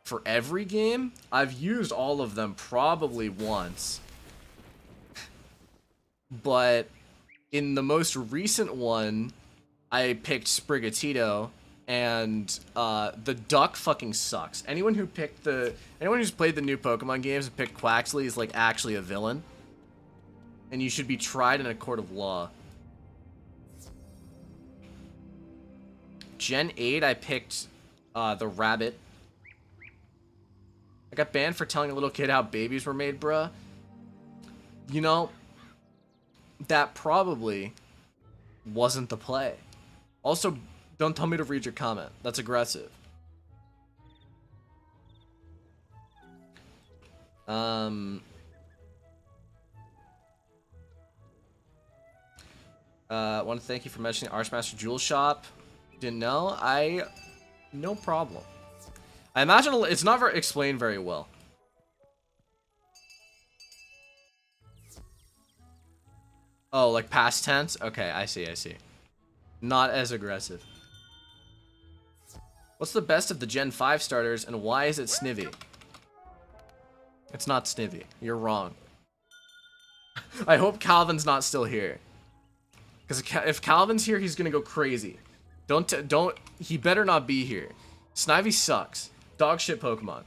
For every game, I've used all of them probably once. But in the most recent one, I picked Sprigatito, and the duck fucking sucks. Anyone who's played the new Pokemon games and picked Quaxley is like actually a villain. And you should be tried in a court of law. Gen 8, I picked the rabbit. I got banned for telling a little kid how babies were made, bruh. You know, that probably wasn't the play. Also, don't tell me to read your comment. That's aggressive. Want to thank you for mentioning Archmaster Jewel Shop. Didn't know? No problem. I imagine it's not explained very well. Oh, like past tense? Okay, I see. Not as aggressive. What's the best of the Gen 5 starters, and why is it Snivy? It's not Snivy. You're wrong. I hope Calvin's not still here. Because if Calvin's here, he's gonna go crazy. He better not be here. Snivy sucks. Dog shit Pokemon.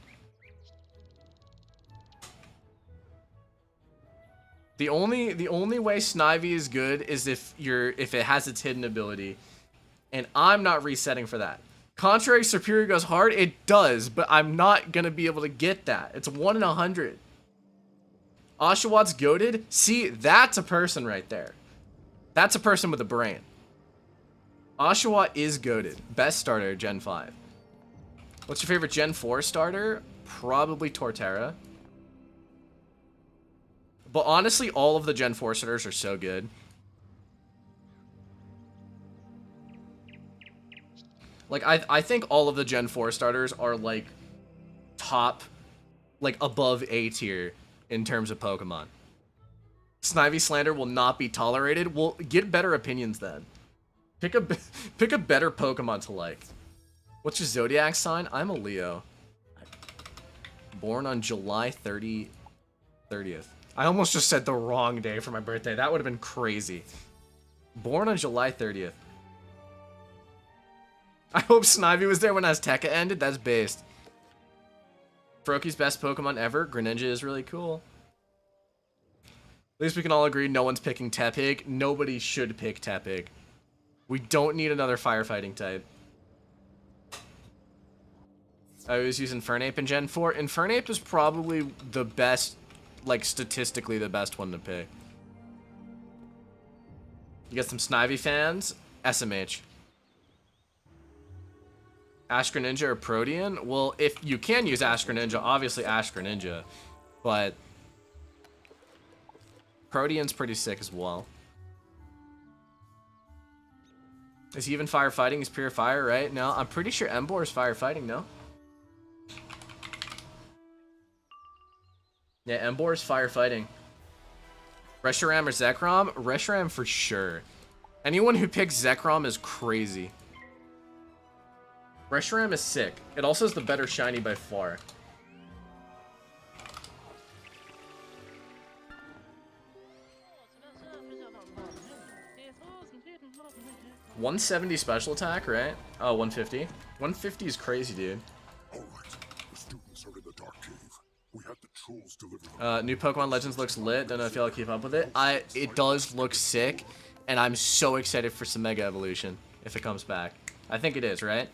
The only way Snivy is good is if it has its hidden ability. And I'm not resetting for that. Contrary Superior goes hard, it does, but I'm not gonna be able to get that. It's 1 in 100. Oshawott goated? See, that's a person right there. That's a person with a brain. Oshawott is goated. Best starter, Gen 5. What's your favorite Gen 4 starter? Probably Torterra. But honestly, all of the Gen 4 starters are so good. Like, I think all of the Gen 4 starters are, like, top, like, above A tier in terms of Pokemon. Snivy slander will not be tolerated. Well, get better opinions then. Pick a better Pokemon to like. What's your zodiac sign? I'm a Leo. Born on July 30th. I almost just said the wrong day for my birthday. That would have been crazy. Born on July 30th. I hope Snivy was there when Azteca ended. That's based. Froakies best Pokemon ever. Greninja is really cool. At least we can all agree no one's picking Tepig. Nobody should pick Tepig. We don't need another firefighting type. I was using Infernape in Gen 4. Infernape is probably the best, like, statistically the best one to pick. You got some Snivy fans? SMH. Ash Greninja or Protean? Well, if you can use Ash Greninja, obviously Ash Greninja. But Protean's pretty sick as well. Is he even firefighting? He's pure fire, right? No, I'm pretty sure Emboar is firefighting, no? Yeah, Emboar is firefighting. Reshiram or Zekrom? Reshiram for sure. Anyone who picks Zekrom is crazy. Reshiram is sick. It also is the better shiny by far. $170 special attack, right? Oh, 150. 150 is crazy, dude. All right, the students are in the dark cave. We had the trolls deliver. New Pokemon Legends looks lit. Don't know if y'all keep up with it. It does look sick, and I'm so excited for some Mega Evolution if it comes back. I think it is, right?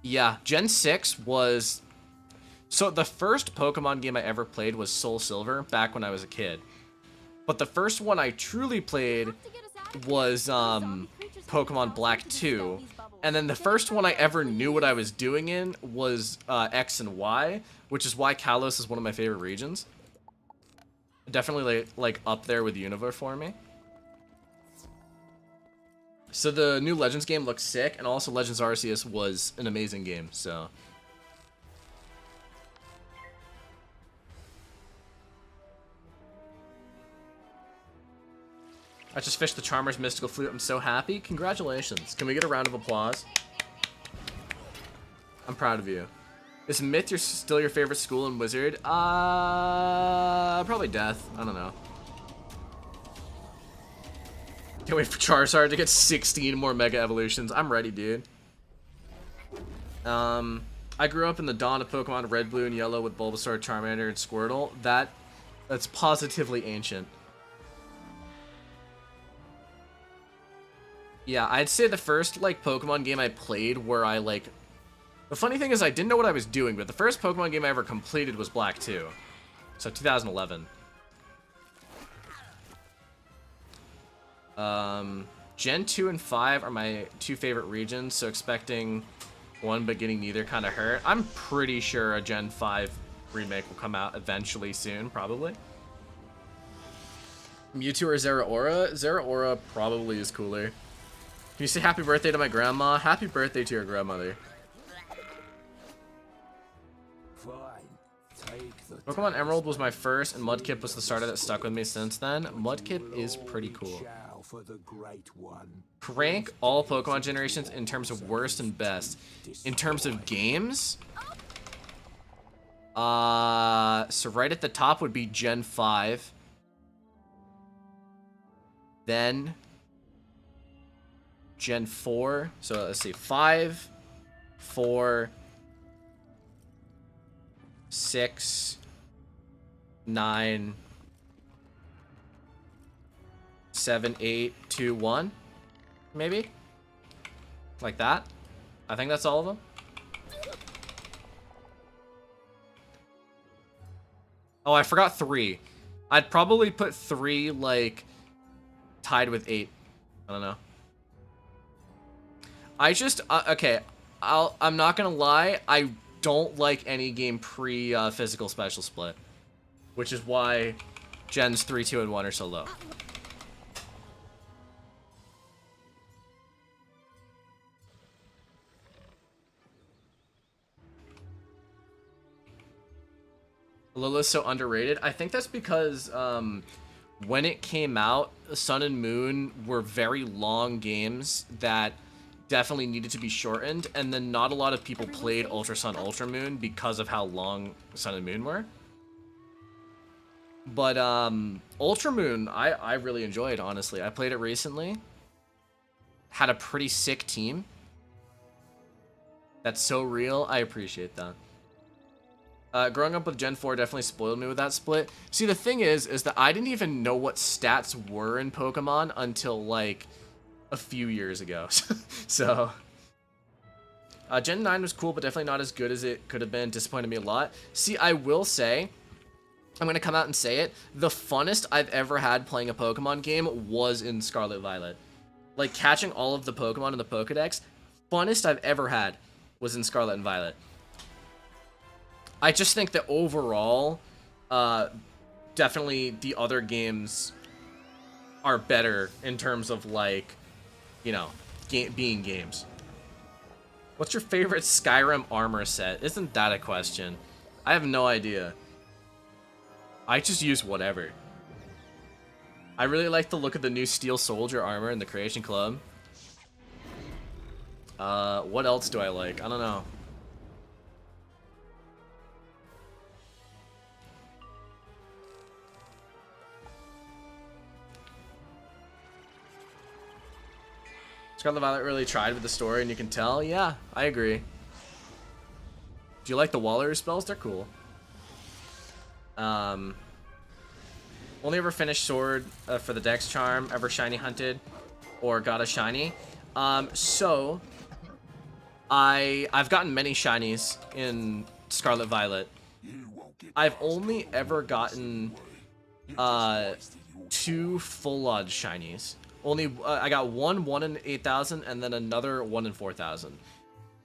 Yeah, Gen 6 was... So the first Pokemon game I ever played was Soul Silver, back when I was a kid. But the first one I truly played was Pokemon Black 2. And then the first one I ever knew what I was doing in was X and Y, which is why Kalos is one of my favorite regions. Definitely like up there with Unova for me. So the new Legends game looks sick, and also Legends Arceus was an amazing game, so... I just fished the Charmer's Mystical Flute. I'm so happy. Congratulations. Can we get a round of applause? I'm proud of you. Is Myth still your favorite school in Wizard? Probably Death. I don't know. Can't wait for Charizard to get 16 more Mega Evolutions. I'm ready, dude. I grew up in the dawn of Pokemon Red, Blue, and Yellow with Bulbasaur, Charmander, and Squirtle. That's positively ancient. Yeah, I'd say the first, like, Pokemon game I played where I, like... The funny thing is I didn't know what I was doing, but the first Pokemon game I ever completed was Black 2. So, 2011. Gen 2 and 5 are my two favorite regions, so expecting one but getting neither kind of hurt. I'm pretty sure a Gen 5 remake will come out eventually soon, probably. Mewtwo or Zeraora? Zeraora probably is cooler. Can you say happy birthday to my grandma? Happy birthday to your grandmother. Pokemon Emerald was my first, and Mudkip was the starter that stuck with me since then. Mudkip is pretty cool. Rank all Pokemon generations in terms of worst and best. In terms of games? So right at the top would be Gen 5. Then... Gen 4, so let's see, 5, 4, 6, 9, 7, 8, 2, 1, maybe? Like that? I think that's all of them. Oh, I forgot 3. I'd probably put 3, like, tied with 8. I don't know. I just, okay, I'm not gonna lie, I don't like any game pre-physical special split. Which is why Gens 3, 2, and 1 are so low. Alola's so underrated. I think that's because, when it came out, Sun and Moon were very long games that definitely needed to be shortened, and then not a lot of people played Ultra Sun, Ultra Moon because of how long Sun and Moon were. But Ultra Moon, I really enjoyed, honestly. I played it recently. Had a pretty sick team. That's so real. I appreciate that. Growing up with Gen 4 definitely spoiled me with that split. See, the thing is that I didn't even know what stats were in Pokemon until, like, a few years ago. So Gen 9 was cool, but definitely not as good as it could have been. Disappointed me a lot. See, I will say, I'm gonna come out and say it, the funnest I've ever had playing a Pokemon game was in Scarlet Violet. Like, catching all of the Pokemon in the Pokedex, funnest I've ever had was in Scarlet and Violet. I just think that overall, definitely the other games are better in terms of, like, you know, being games. What's your favorite Skyrim armor set? Isn't that a question? I have no idea. I just use whatever. I really like the look of the new Steel Soldier armor in the Creation Club. What else do I like? I don't know. Scarlet Violet really tried with the story, and you can tell. Yeah, I agree. Do you like the Waller spells? They're cool. Only ever finished Sword for the Dex Charm, ever shiny hunted, or got a shiny. So I've gotten many shinies in Scarlet Violet. I've only ever gotten 2 full odd shinies. Only I got one in 8,000 and then another 1 in 4,000.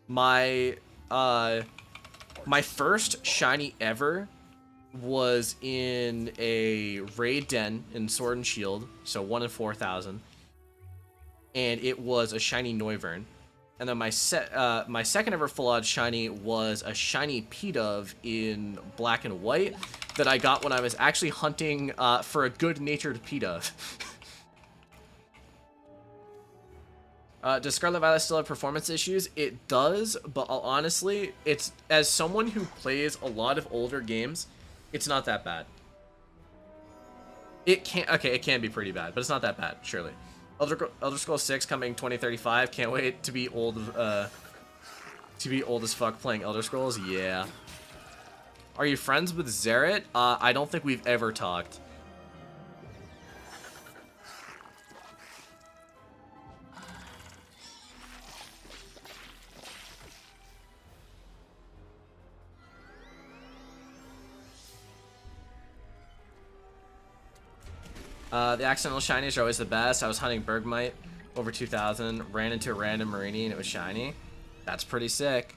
My first shiny ever was in a raid den in Sword and Shield, so 1 in 4,000, and it was a shiny Noivern. And then my second ever full odd shiny was a shiny Pidove in Black and White that I got when I was actually hunting for a good-natured Pidove. Does Scarlet Violet still have performance issues? It does, but honestly, it's, as someone who plays a lot of older games, it's not that bad. It can be pretty bad, but it's not that bad, surely. Elder Scrolls 6 coming 2035. Can't wait to be old as fuck playing Elder Scrolls. Yeah. Are you friends with Xerath? I don't think we've ever talked. The accidental shinies are always the best. I was hunting Bergmite over 2,000, ran into a random Marini and it was shiny. That's pretty sick.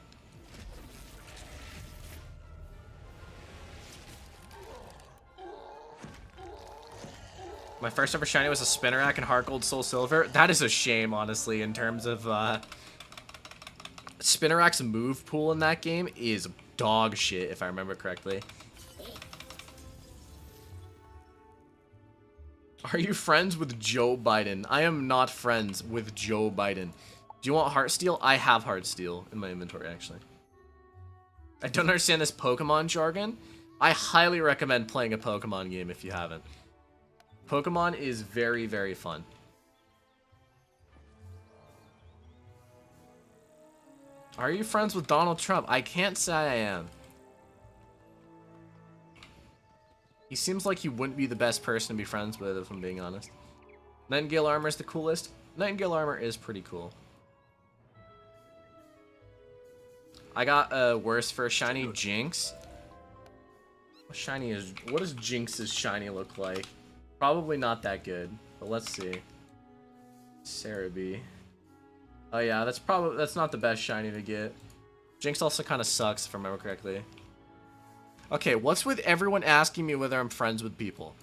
My first ever shiny was a Spinnerack in Heart Gold Soul Silver. That is a shame, honestly, in terms of Spinnerack's move pool in that game is dog shit, if I remember correctly. Are you friends with Joe Biden? I am not friends with Joe Biden. Do you want Heartsteel? I have Heartsteel in my inventory, actually. I don't understand this Pokemon jargon. I highly recommend playing a Pokemon game if you haven't. Pokemon is very, very fun. Are you friends with Donald Trump? I can't say I am. He seems like he wouldn't be the best person to be friends with, if I'm being honest. Nightingale armor is the coolest. Nightingale armor is pretty cool. I got a worse for a shiny Jinx. What does Jinx's shiny look like? Probably not that good, but let's see. Cerebi. Oh yeah, that's not the best shiny to get. Jinx also kind of sucks, if I remember correctly. Okay, what's with everyone asking me whether I'm friends with people?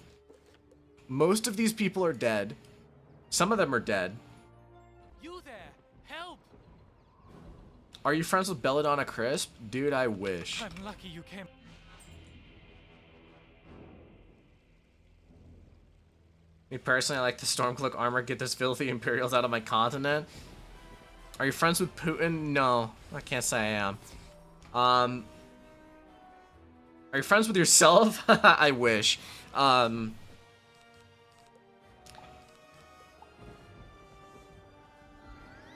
Most of these people are dead. Some of them are dead. You there, help! Are you friends with Belladonna Crisp? Dude, I wish. I'm lucky you came. Me personally, I like the Stormcloak armor. Get this filthy Imperials out of my continent. Are you friends with Putin? No, I can't say I am. Are you friends with yourself? I wish. I'm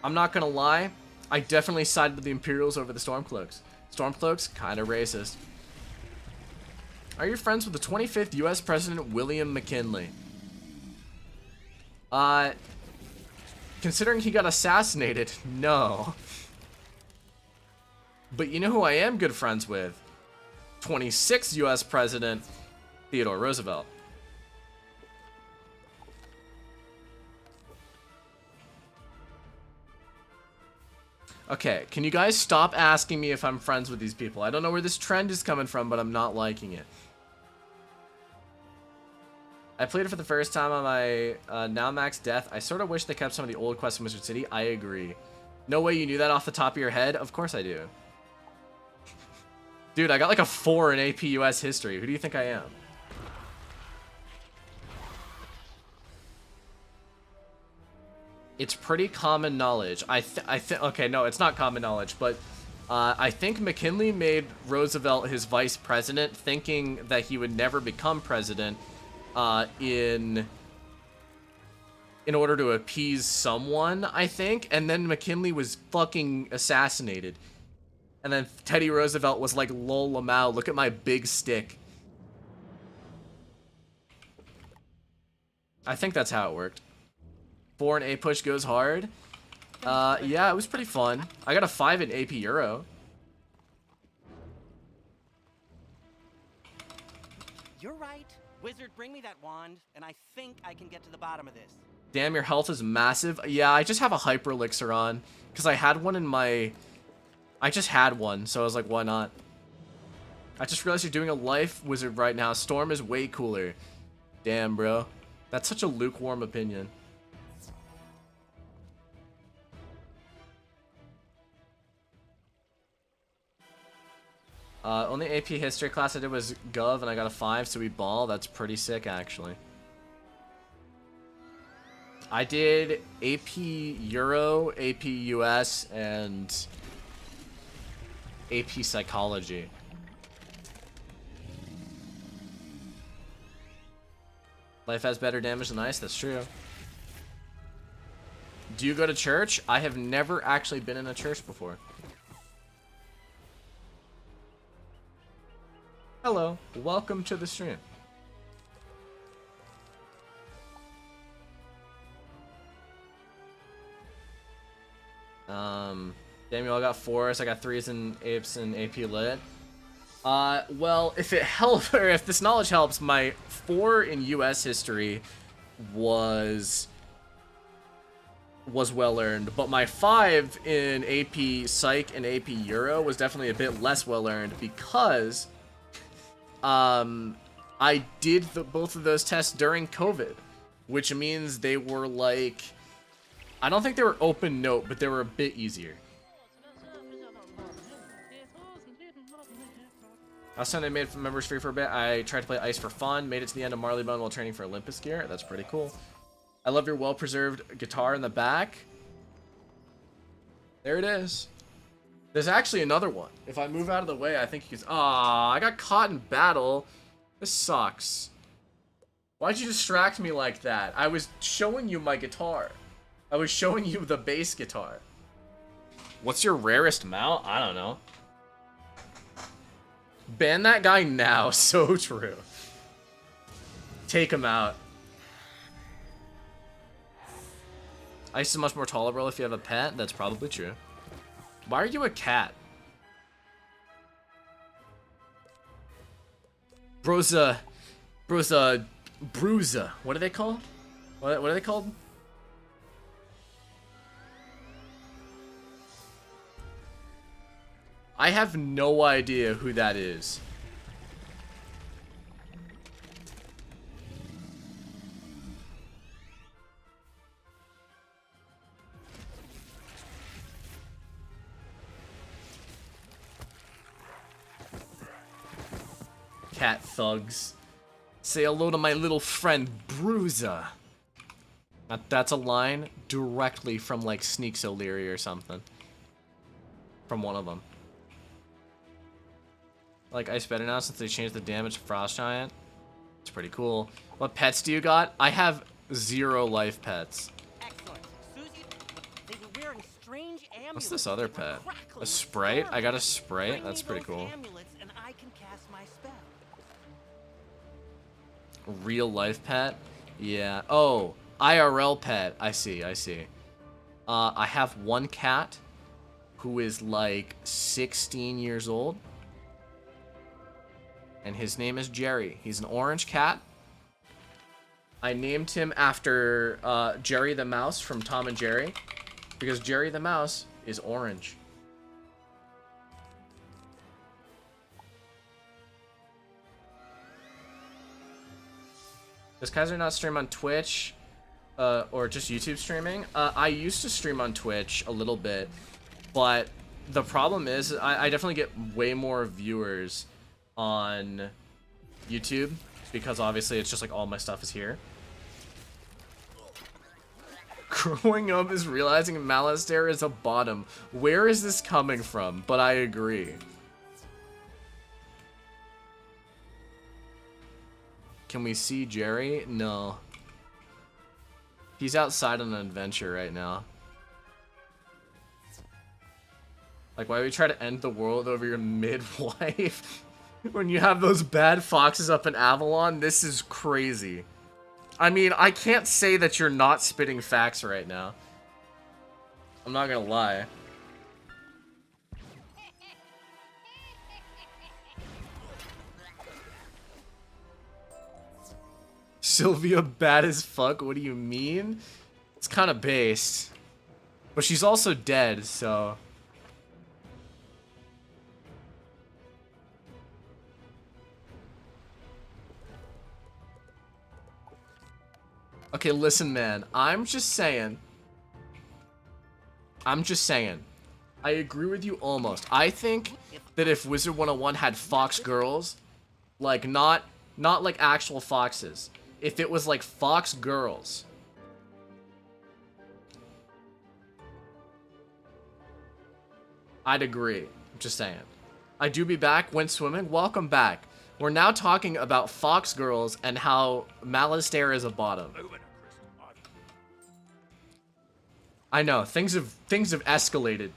not gonna lie. I definitely sided with the Imperials over the Stormcloaks. Stormcloaks, kind of racist. Are you friends with the 25th U.S. President William McKinley? Considering he got assassinated, no. But you know who I am good friends with? 26th U.S. President Theodore Roosevelt. Okay, can you guys stop asking me if I'm friends with these people? I don't know where this trend is coming from, but I'm not liking it. I played it for the first time on my now max death. I sort of wish they kept some of the old quests in Wizard City. I agree. No way you knew that off the top of your head? Of course I do. Dude, I got like a 4 in AP US history. Who do you think I am? It's pretty common knowledge. I think okay, no, it's not common knowledge, but I think McKinley made Roosevelt his vice president, thinking that he would never become president, in order to appease someone, I think, and then McKinley was fucking assassinated. And then Teddy Roosevelt was like, lol, Lamau, look at my big stick. I think that's how it worked. 4 in A push goes hard. Yeah, it was pretty fun. I got a 5 in AP Euro. You're right. Wizard, bring me that wand, and I think I can get to the bottom of this. Damn, your health is massive. Yeah, I just have a Hyper Elixir on. Because I had one in my... I just had one, so I was like, why not? I just realized you're doing a life wizard right now. Storm is way cooler. Damn, bro. That's such a lukewarm opinion. Only AP history class I did was Gov, and I got a 5, so we ball. That's pretty sick, actually. I did AP Euro, AP US, and AP Psychology. Life has better damage than ice, that's true. Do you go to church? I have never actually been in a church before. Hello, welcome to the stream. Daniel, I got 4s, I got 3s and apes and AP lit. Well, if it helps, or if this knowledge helps, my 4 in US history was well earned, but my 5 in AP Psych and AP Euro was definitely a bit less well earned because I did both of those tests during COVID, which means they were like, I don't think they were open note, but they were a bit easier. Last time they made members free for a bit, I tried to play Ice for fun, made it to the end of Marleybone while training for Olympus gear. That's pretty cool. I love your well-preserved guitar in the back. There it is. There's actually another one. If I move out of the way, I think you can... Aw, I got caught in battle. This sucks. Why'd you distract me like that? I was showing you my guitar. I was showing you the bass guitar. What's your rarest mount? I don't know. Ban that guy now. So true. Take him out. Ice is much more tolerable if you have a pet. That's probably true. Why are you a cat? Bruiser. What are they called? What are they called? I have no idea who that is. Cat thugs. Say hello to my little friend, Bruiser. That's a line directly from, like, Sneaks O'Leary or something. From one of them. I like Ice better now since they changed the damage to Frost Giant. It's pretty cool. What pets do you got? I have 0 life pets. Excellent. Susie, they were wearing strange amulets. What's this other pet? A Sprite? I got a Sprite? That's pretty cool. Amulets and I can cast my spell. Real life pet? Yeah. Oh, IRL pet. I see. I have one cat who is like 16 years old. And his name is Jerry. He's an orange cat. I named him after Jerry the Mouse from Tom and Jerry. Because Jerry the Mouse is orange. Does Kaiser not stream on Twitch? Or just YouTube streaming? I used to stream on Twitch a little bit, but the problem is I definitely get way more viewers on YouTube because obviously it's just like all my stuff is here. Growing up is realizing Malastare is a bottom. Where is this coming from? But I agree. Can we see Jerry? No. He's outside on an adventure right now. Like, why would you try to end the world over your midwife? When you have those bad foxes up in Avalon? This is crazy. I mean, I can't say that you're not spitting facts right now. I'm not gonna lie. Sylvia bad as fuck? What do you mean? It's kind of based. But she's also dead, so... Okay, listen, man. I'm just saying. I agree with you almost. I think that if Wizard 101 had fox girls, like, not like actual foxes. If it was like fox girls. I'd agree. I'm just saying. I do be back. Went swimming. Welcome back. We're now talking about fox girls and how Malastare is a bottom. I know. Things have escalated.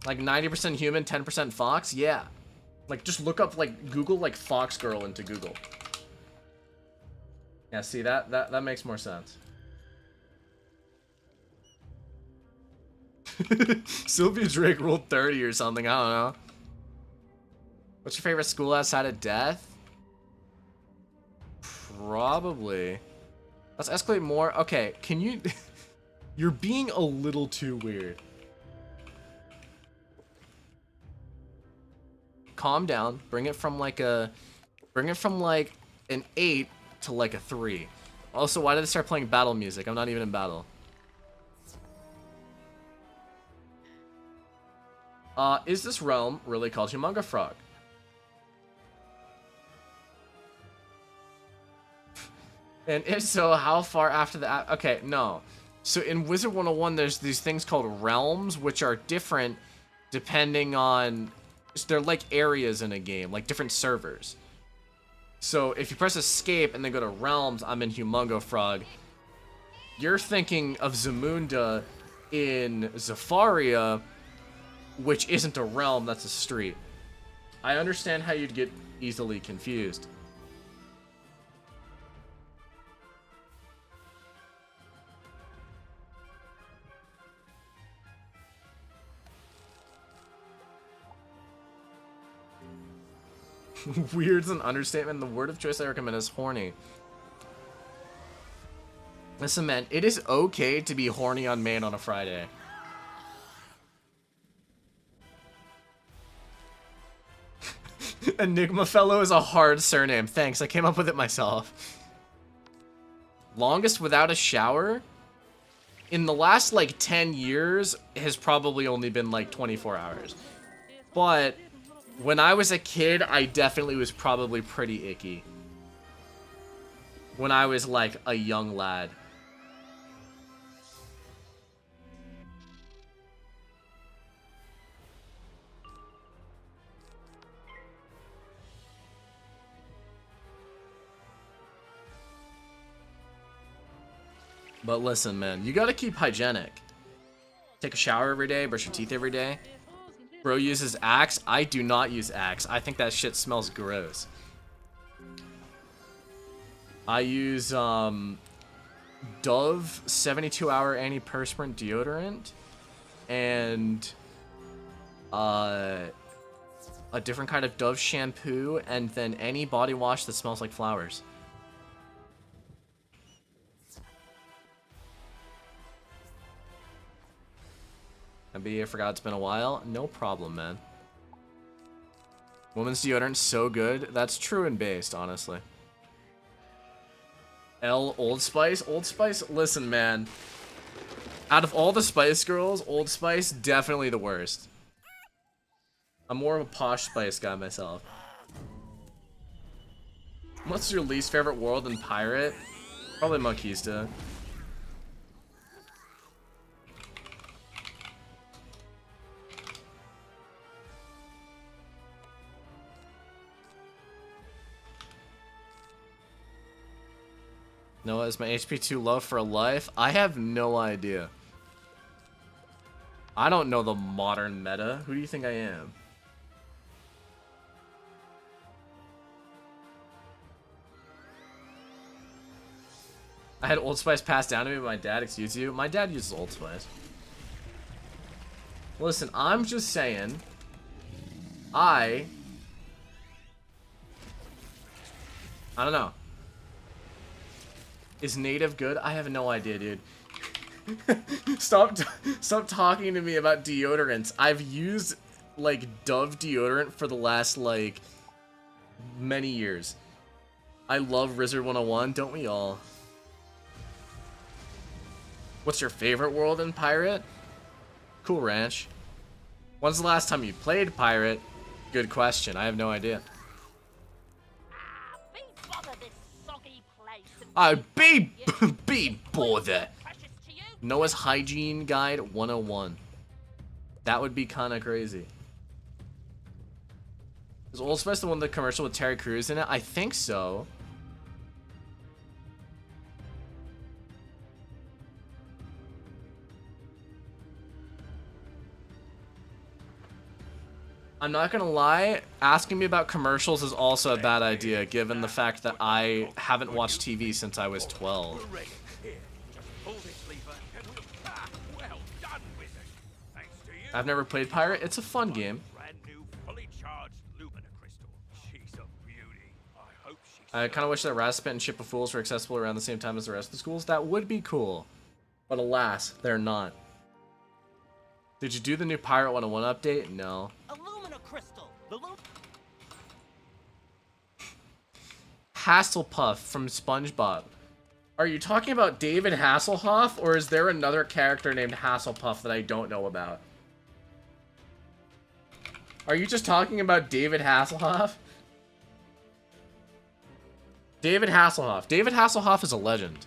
Like 90% human, 10% fox? Yeah. Like, just look up, like, Google, like, fox girl into Google. Yeah, see, that makes more sense. Sylvia Drake ruled 30 or something, I don't know. What's your favorite school outside of death? Probably. Let's escalate more. Okay, can you... You're being a little too weird. Calm down. Bring it from like an 8 to like a 3. Also, why did they start playing battle music? I'm not even in battle. Is this realm really called Humunga Frog? And if so, how far after the... Okay, no. So in Wizard 101, there's these things called realms, which are different depending on... They're like areas in a game, like different servers. So if you press escape and then go to realms, I'm in Humungo Frog. You're thinking of Zamunda in Zafaria, which isn't a realm, that's a street. I understand how you'd get easily confused. Weird's an understatement. The word of choice I recommend is horny. Listen, man, it is okay to be horny on main on a Friday. Enigma Fellow is a hard surname. Thanks, I came up with it myself. Longest without a shower? In the last, like, 10 years, has probably only been, like, 24 hours. But... when I was a kid, I definitely was probably pretty icky. When I was, like, a young lad. But listen, man, you gotta keep hygienic. Take a shower every day, brush your teeth every day. Bro uses Axe. I do not use Axe. I think that shit smells gross. I use Dove 72-hour antiperspirant deodorant and a different kind of Dove shampoo, and then any body wash that smells like flowers. I forgot it's been a while. No problem, man. Women's deodorant so good. That's true and based, honestly. L Old Spice. Old Spice. Listen, man. Out of all the Spice Girls, Old Spice definitely the worst. I'm more of a posh Spice guy myself. What's your least favorite world in Pirate? Probably Monkeista. Noah, is my HP too low for life? I have no idea. I don't know the modern meta. Who do you think I am? I had Old Spice passed down to me by my dad, excuse you. My dad uses Old Spice. Listen, I'm just saying. I don't know. Is native good? I have no idea, dude. Stop talking to me about deodorants. I've used, like, Dove deodorant for the last, like, many years. I love Rizzard 101, don't we all? What's your favorite world in Pirate? Cool Ranch. When's the last time you played Pirate? Good question. I have no idea. Be bother. Noah's Hygiene Guide 101. That would be kind of crazy. Is Old Spice the one with the commercial with Terry Crews in it? I think so. I'm not gonna lie, asking me about commercials is also a bad idea, given the fact that I haven't watched TV since I was 12. I've never played Pirate. It's a fun game. I kind of wish that Raspit and Ship of Fools were accessible around the same time as the rest of the schools. That would be cool. But alas, they're not. Did you do the new Pirate 101 update? No. Crystal, the little Hasselpuff from SpongeBob. Are you talking about David Hasselhoff, or is there another character named Hasselpuff that I don't know about? Are you just talking about David Hasselhoff? David Hasselhoff. David Hasselhoff is a legend.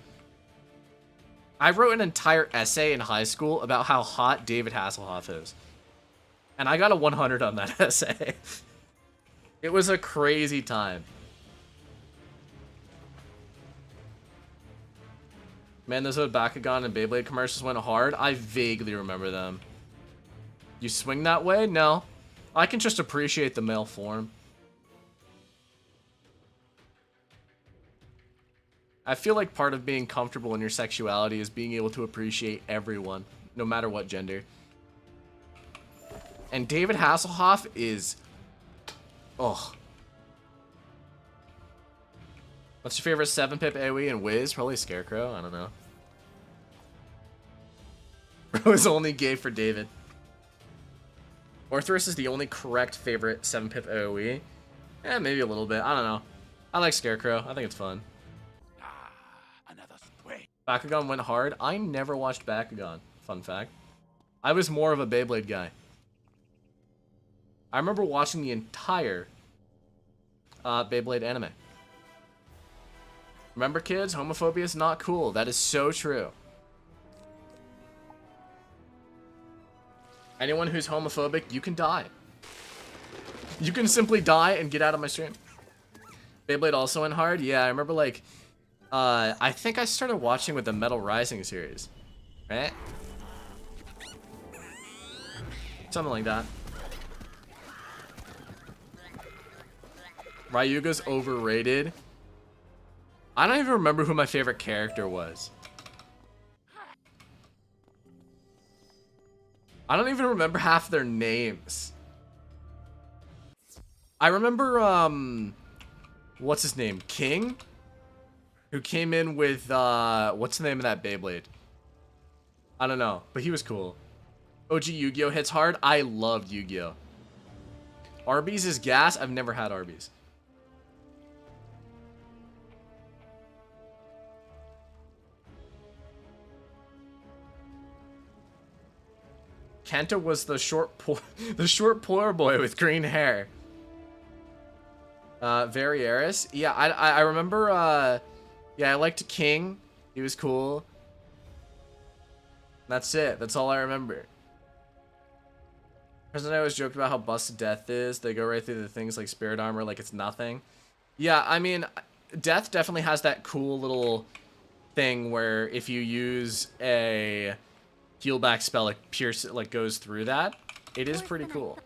I wrote an entire essay in high school about how hot David Hasselhoff is. And I got a 100 on that essay. It was a crazy time. Man, those old Bakugan and Beyblade commercials went hard. I vaguely remember them. You swing that way? No. I can just appreciate the male form. I feel like part of being comfortable in your sexuality is being able to appreciate everyone, no matter what gender. And David Hasselhoff is... Oh. What's your favorite 7-pip AoE and Wiz? Probably Scarecrow. I don't know. Bro is only gay for David. Orthrus is the only correct favorite 7-pip AoE. Eh, maybe a little bit. I don't know. I like Scarecrow. I think it's fun. Bakugan went hard. I never watched Bakugan. Fun fact. I was more of a Beyblade guy. I remember watching the entire Beyblade anime. Remember, kids? Homophobia is not cool. That is so true. Anyone who's homophobic, you can die. You can simply die and get out of my stream. Beyblade also went hard? Yeah, I remember, like... I think I started watching with the Metal Rising series. Right? Something like that. Ryuga's overrated. I don't even remember who my favorite character was. I don't even remember half their names. I remember, what's his name? King? Who came in with, what's the name of that Beyblade? I don't know, but he was cool. OG Yu-Gi-Oh hits hard. I loved Yu-Gi-Oh. Arby's is gas. I've never had Arby's. Kenta was the short poor boy with green hair. Varieris. Yeah, I remember. Yeah, I liked King. He was cool. That's it. That's all I remember. President always joked about how busted Death is. They go right through the things like Spirit Armor like it's nothing. Yeah, I mean, Death definitely has that cool little thing where if you use a heal back spell, like pierce, like goes through that. It is pretty cool.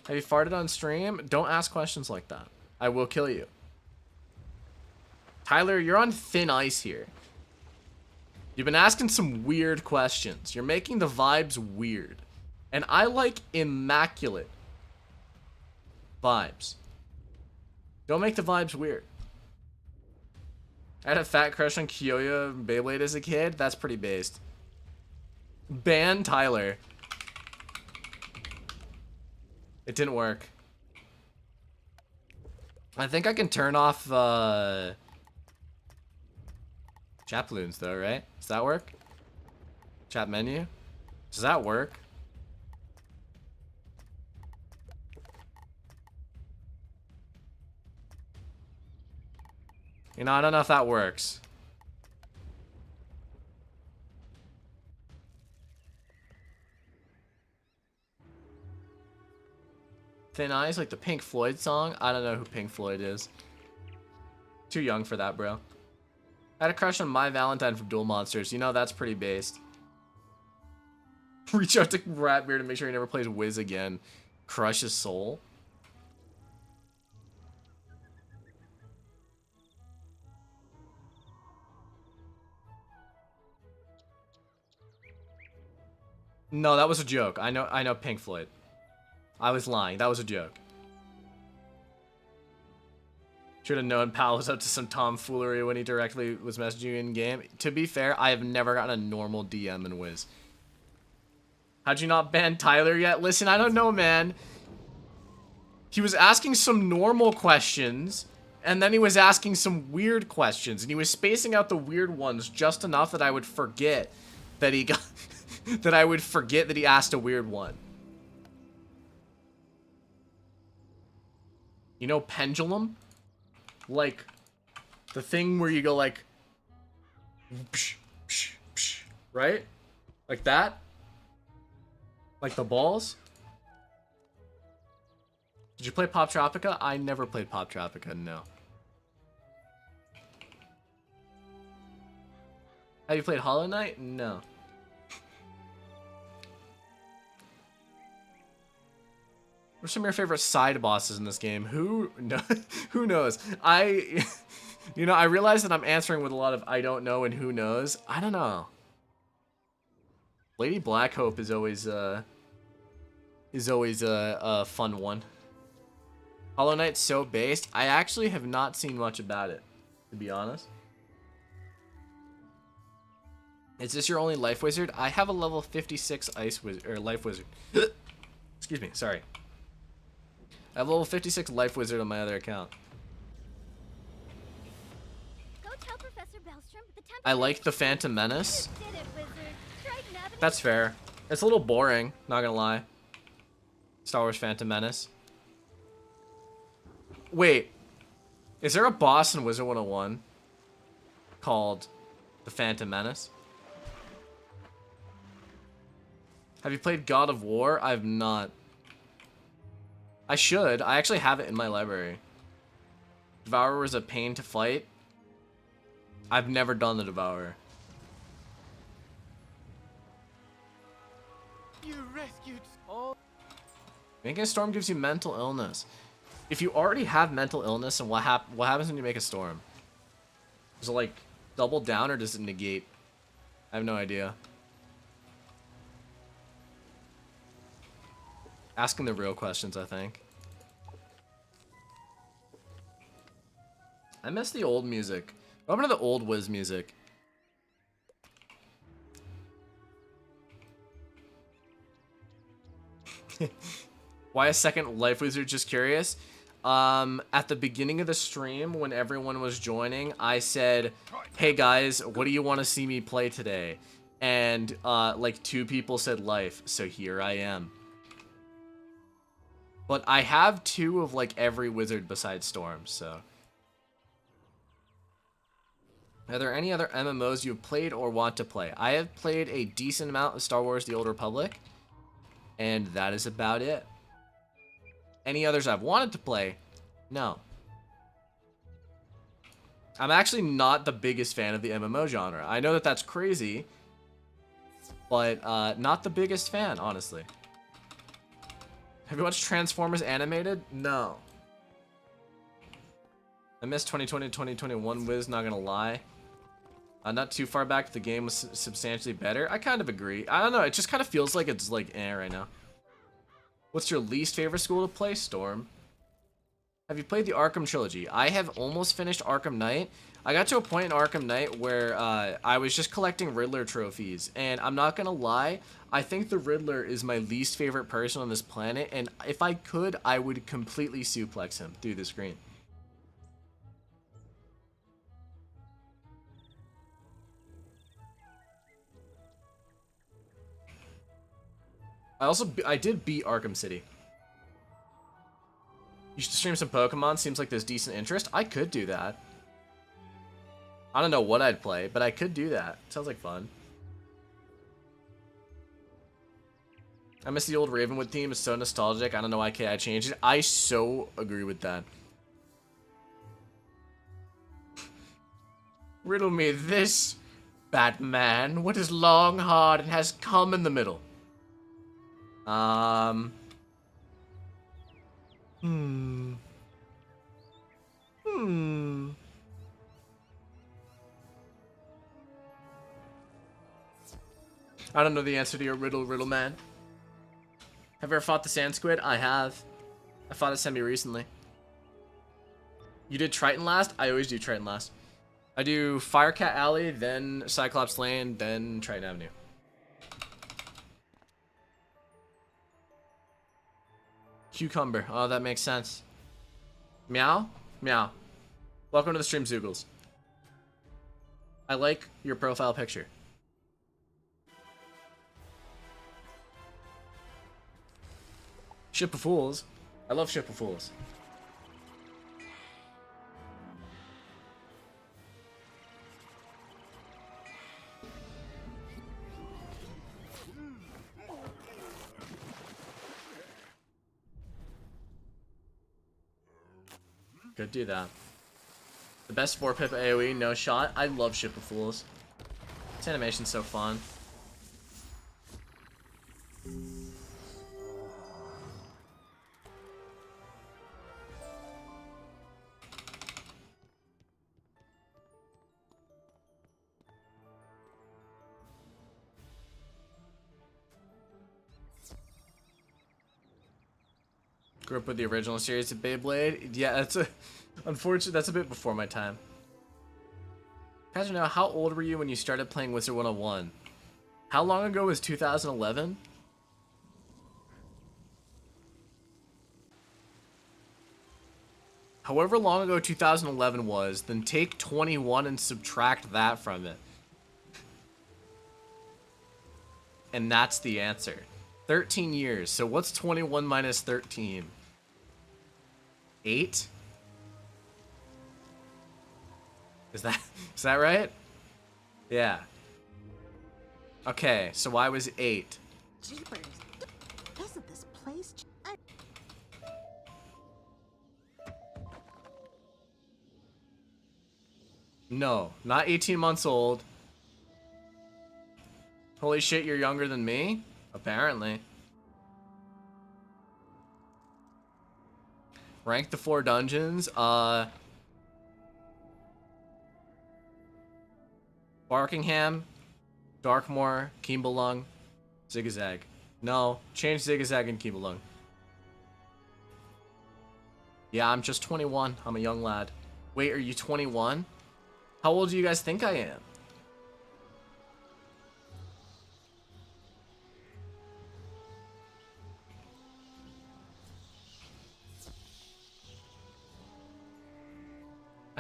Have you farted on stream? Don't ask questions like that. I will kill you. Tyler, you're on thin ice here. You've been asking some weird questions. You're making the vibes weird. And I like immaculate vibes. Don't make the vibes weird. I had a fat crush on Kyoya and Beyblade as a kid. That's pretty based. Ban Tyler. It didn't work. I think I can turn off chat balloons though, right? Does that work? Chat menu? Does that work? You know, I don't know if that works. Thin Eyes, like the Pink Floyd song? I don't know who Pink Floyd is. Too young for that, bro. I had a crush on My Valentine from Duel Monsters. You know, that's pretty based. Reach out to Ratbeard to make sure he never plays Wiz again. Crush his soul. No, that was a joke. I know Pink Floyd. I was lying. That was a joke. Should have known Pal was up to some tomfoolery when he directly was messaging you in game. To be fair, I have never gotten a normal DM in Wiz. How'd you not ban Tyler yet? Listen, I don't know, man. He was asking some normal questions, and then he was asking some weird questions, and he was spacing out the weird ones just enough that I would forget that he got... that I would forget that he asked a weird one. You know pendulum? Like, the thing where you go like... Psh, psh, psh, right? Like that? Like the balls? Did you play Pop Tropica? I never played Pop Tropica, no. Have you played Hollow Knight? No. What are some of your favorite side bosses in this game? Who knows? You know, I realize that I'm answering with a lot of I don't know and who knows. I don't know. Lady Blackhope is always a fun one. Hollow Knight's so based. I actually have not seen much about it, to be honest. Is this your only life wizard? I have a level 56 ice wizard or life wizard. Excuse me, sorry. I have a level 56 life wizard on my other account. Go tell Professor Bellstrom the I like the Phantom Menace. That's fair. It's a little boring, not gonna lie. Star Wars Phantom Menace. Wait. Is there a boss in Wizard 101 called the Phantom Menace? Have you played God of War? I've not. I should. I actually have it in my library. Devourer was a pain to fight. I've never done the Devourer. You rescued all. Making a storm gives you mental illness. If you already have mental illness, and what happens when you make a storm? Does it like double down or does it negate? I have no idea. Asking the real questions, I think. I miss the old music. What happened to the old Wiz music? Why a second life wizard? Just curious. At the beginning of the stream, when everyone was joining, I said, hey guys, what do you want to see me play today? And like 2 people said life, so here I am. But I have 2 of like every wizard besides Storm, so. Are there any other MMOs you've played or want to play? I have played a decent amount of Star Wars The Old Republic, and that is about it. Any others I've wanted to play? No. I'm actually not the biggest fan of the MMO genre. I know that that's crazy, but not the biggest fan, honestly. Have you watched Transformers animated? No. I missed 2020-2021 Wiz, not gonna lie. Not too far back, the game was substantially better. I kind of agree. I don't know, it just kind of feels like it's like right now. What's your least favorite school to play, Storm? Have you played the Arkham trilogy? I have almost finished Arkham Knight. I got to a point in Arkham Knight where I was just collecting Riddler trophies. And I'm not gonna lie, I think the Riddler is my least favorite person on this planet. And if I could, I would completely suplex him through the screen. I did beat Arkham City. You should stream some Pokemon. Seems like there's decent interest. I could do that. I don't know what I'd play, but I could do that. Sounds like fun. I miss the old Ravenwood theme. It's so nostalgic. I don't know why I changed it. I so agree with that. Riddle me this, Batman. What is long, hard, and has come in the middle? Hmm. I don't know the answer to your riddle, man. Have you ever fought the sand squid? I have. I fought a semi recently. You did Triton last? I always do Triton last. I do Firecat Alley, then Cyclops Lane, then Triton Avenue. Cucumber. Oh, that makes sense. Meow? Meow. Welcome to the stream, Zoogles. I like your profile picture. Ship of Fools. I love Ship of Fools. Could do that. The best 4-pip AoE, no shot. I love Ship of Fools. This animation's so fun. Grew up with the original series of Beyblade. Yeah, that's a unfortunate. That's a bit before my time. Guys, know how old were you when you started playing Wizard 101? How long ago was 2011? However long ago 2011 was, then take 21 and subtract that from it. And that's the answer. 13 years. So what's 21 minus 13? 8? Is that right? Yeah. Okay, so I was 8. Jeepers. Isn't this place... No, not 18 months old. Holy shit, you're younger than me? Apparently. Rank the 4 dungeons. Barkingham, Darkmoor, Keembalung, Zigzag. No, change Zigzag and Keembalung. Yeah, I'm just 21. I'm a young lad. Wait, are you 21? How old do you guys think I am?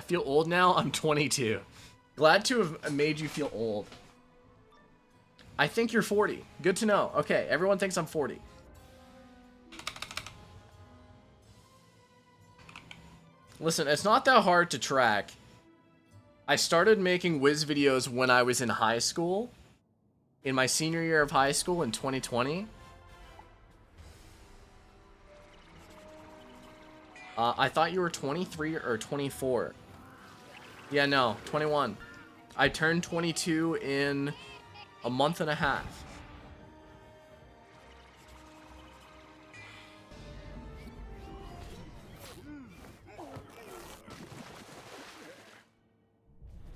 feel old now? I'm 22. Glad to have made you feel old. I think you're 40. Good to know. Okay, everyone thinks I'm 40. Listen, it's not that hard to track. I started making Wiz videos when I was in high school. In my senior year of high school in 2020. I thought you were 23 or 24. Yeah, no, 21. I turned 22 in a month and a half.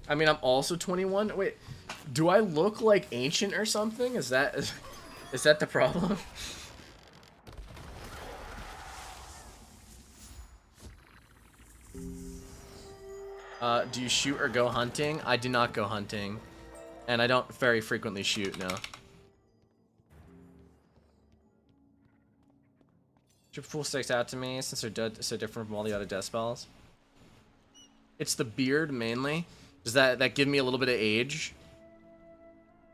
I mean, I'm also 21. Wait, do I look like ancient or something? Is that the problem? Do you shoot or go hunting? I do not go hunting. And I don't very frequently shoot, no. Triple Fool sticks out to me since they're so different from all the other death spells. It's the beard, mainly. Does that give me a little bit of age?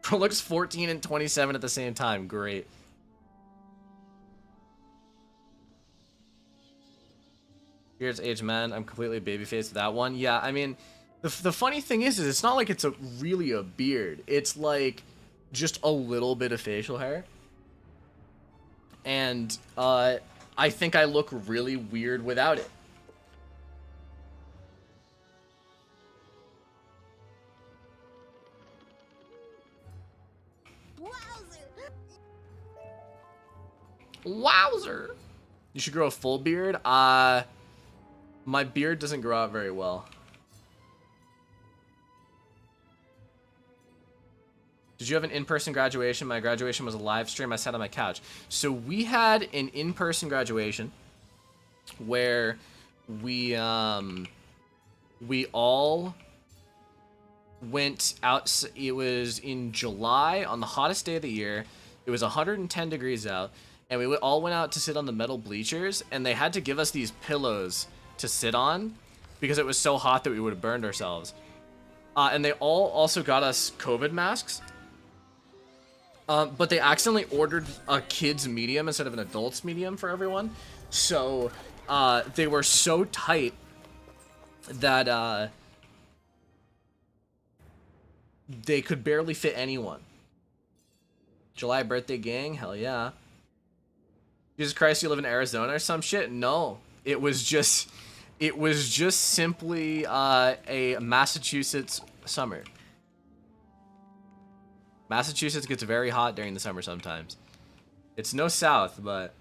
Bro looks 14 and 27 at the same time. Great. Beard's age, man. I'm completely babyface with that one. Yeah, I mean, the funny thing is it's not like it's really a beard. It's like just a little bit of facial hair. And I think I look really weird without it. Wowzer. You should grow a full beard. My beard doesn't grow out very well. Did you have an in-person graduation? My graduation was a live stream. I sat on my couch. So we had an in-person graduation where we all went out. It was in July on the hottest day of the year. It was 110 degrees out. And we all went out to sit on the metal bleachers, and they had to give us these pillows to sit on because it was so hot that we would have burned ourselves. And they all also got us COVID masks. But they accidentally ordered a kid's medium instead of an adult's medium for everyone. So they were so tight that they could barely fit anyone. July birthday gang? Hell yeah. Jesus Christ, you live in Arizona or some shit? No, it was just simply a Massachusetts summer. Massachusetts gets very hot during the summer sometimes. It's no South, but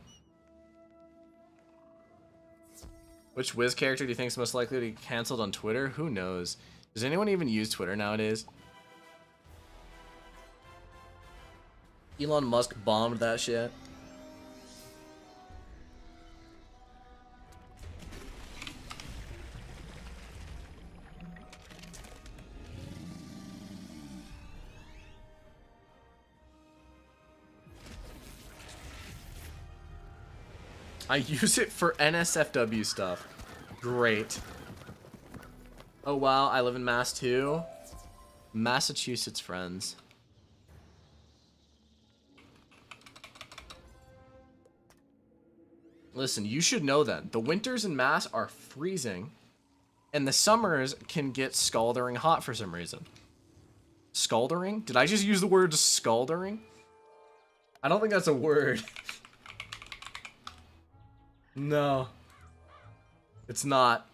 which Wiz character do you think is most likely to be canceled on Twitter? Who knows? Does anyone even use Twitter nowadays? Elon Musk bombed that shit. I use it for NSFW stuff. Great. Oh wow, I live in Mass too. Massachusetts friends. Listen, you should know then. The winters in Mass are freezing, and the summers can get scaldering hot for some reason. Scaldering? Did I just use the word scaldering? I don't think that's a word. No. It's not.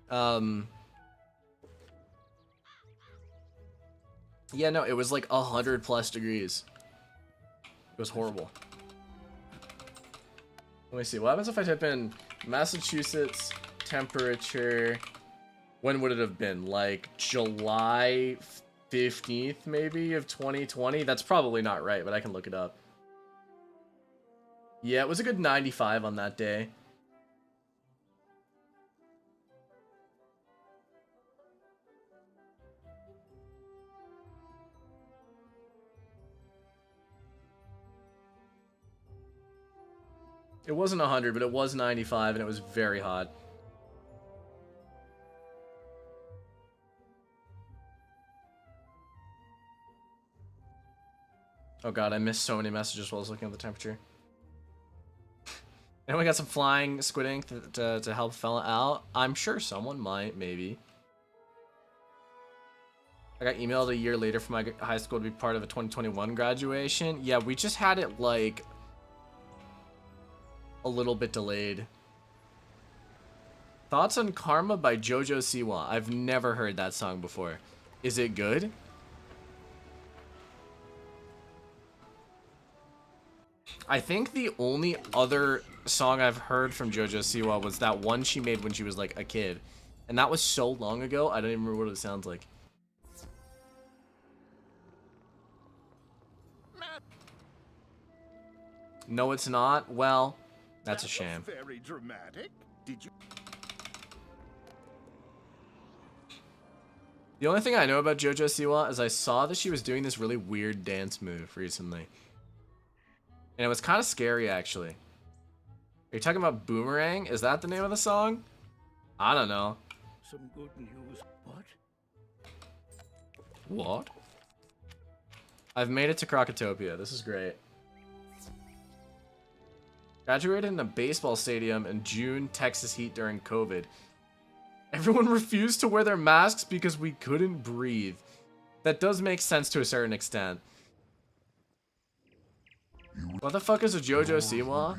Yeah, no, it was like 100+ degrees. It was horrible. Let me see. What happens if I type in Massachusetts temperature? When would it have been? Like July 15th, maybe, of 2020? That's probably not right, but I can look it up. Yeah, it was a good 95 on that day. It wasn't 100, but it was 95, and it was very hot. Oh god, I missed so many messages while I was looking at the temperature. Anyone got some flying squid ink to help fella out? I'm sure someone might, maybe. I got emailed a year later from my high school to be part of a 2021 graduation. Yeah, we just had it like a little bit delayed. Thoughts on Karma by Jojo Siwa. I've never heard that song before. Is it good? I think the only other song I've heard from Jojo Siwa was that one she made when she was like a kid. And that was so long ago, I don't even remember what it sounds like. No, it's not. Well, that's a shame. Very dramatic. Did you? The only thing I know about Jojo Siwa is I saw that she was doing this really weird dance move recently. And it was kind of scary, actually. Are you talking about Boomerang? Is that the name of the song? I don't know. Some good news. What? What? I've made it to Crocotopia. This is great. Graduated in a baseball stadium in June, Texas heat during COVID. Everyone refused to wear their masks because we couldn't breathe. That does make sense to a certain extent. What the fuck is a Jojo Siwa?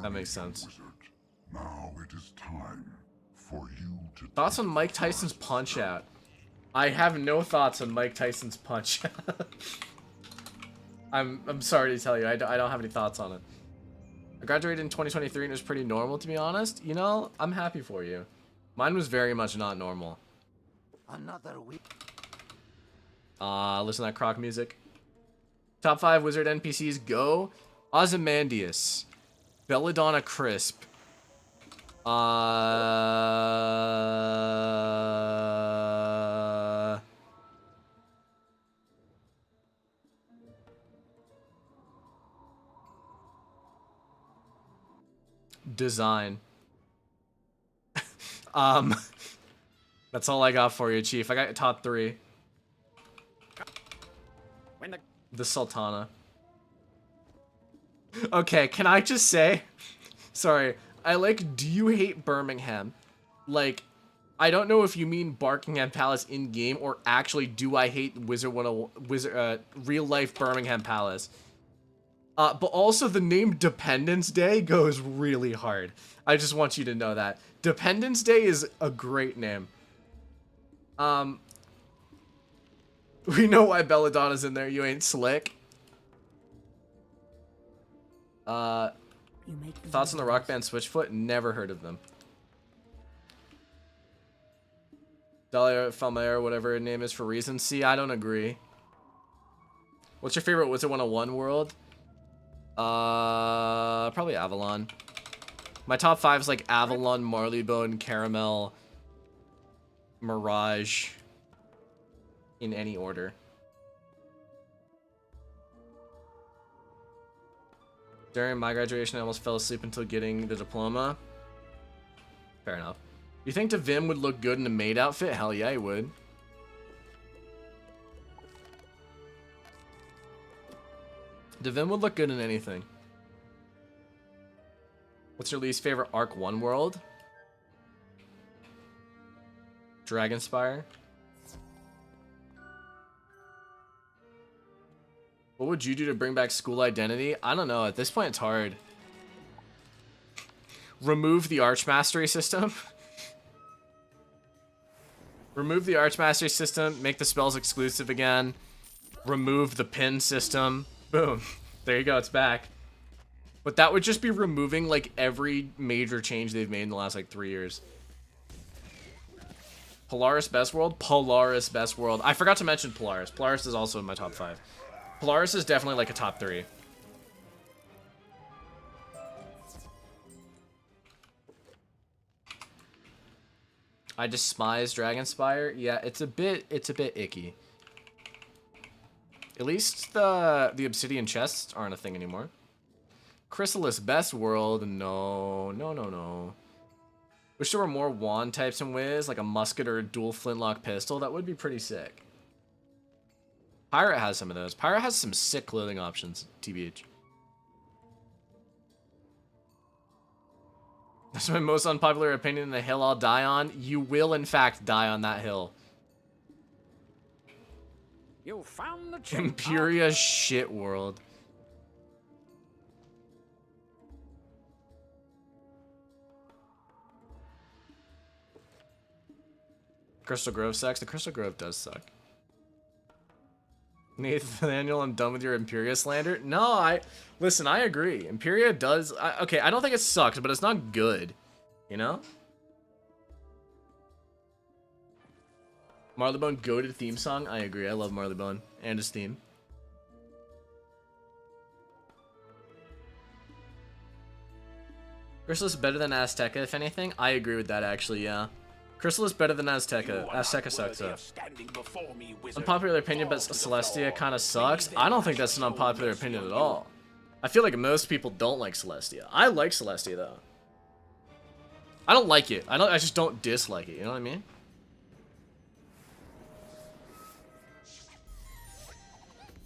That makes sense. Now it is time for you to Thoughts on Mike Tyson's Punch Out? I have no thoughts on Mike Tyson's Punch Out. I'm sorry to tell you, I don't have any thoughts on it. I graduated in 2023 and it was pretty normal, to be honest. You know, I'm happy for you. Mine was very much not normal. Another week. Listen to that croc music. Top 5 wizard NPCs go. Ozymandias. Belladonna Crisp. Design. That's all I got for you, Chief. I got your top 3. The Sultana. Okay, can I just say... Sorry. I like, do you hate Birmingham? Like, I don't know if you mean Barkingham Palace in-game or actually do I hate real-life Birmingham Palace. But also the name Dependence Day goes really hard. I just want you to know that. Dependence Day is a great name. We know why Belladonna's in there. You ain't slick. Thoughts on the rock band Switchfoot? Never heard of them. Dahlia Falmere, whatever her name is for reason. See, I don't agree. What's your favorite Wizard 101 world? Probably Avalon. My top 5 is like Avalon, Marleybone, Caramel, Mirage. In any order. During my graduation, I almost fell asleep until getting the diploma. Fair enough. You think Devim would look good in a maid outfit? Hell yeah, he would. Devim would look good in anything. What's your least favorite Arc 1 world? Dragonspire. What would you do to bring back school identity? I don't know. At this point, it's hard. Remove the Archmastery system. Remove the Archmastery system. Make the spells exclusive again. Remove the pin system. Boom. There you go. It's back. But that would just be removing, like, every major change they've made in the last, like, 3 years. Polaris Best World? Polaris Best World. I forgot to mention Polaris. Polaris is also in my top 5. Polaris is definitely like a top 3. I despise Dragonspire. Yeah, it's a bit icky. At least the obsidian chests aren't a thing anymore. Chrysalis Best World. No. Wish there were more wand types in Wiz, like a musket or a dual flintlock pistol. That would be pretty sick. Pirate has some of those. Pirate has some sick clothing options, TBH. That's my most unpopular opinion. The hill I'll die on. You will, in fact, die on that hill. You found the Imperia shit world. Crystal Grove sucks. The Crystal Grove does suck. Nathaniel, I'm done with your Imperia slander. No, listen, I agree. Imperia does... okay, I don't think it sucks, but it's not good. You know? Marleybone goated theme song. I agree. I love Marleybone and his theme. Crystal is better than Azteca, if anything. I agree with that, actually, yeah. Crystal is better than Azteca. Azteca sucks, though. Unpopular opinion, but Celestia kind of sucks. I don't think that's an unpopular opinion at all. I feel like most people don't like Celestia. I like Celestia, though. I don't like it. I just don't dislike it. You know what I mean?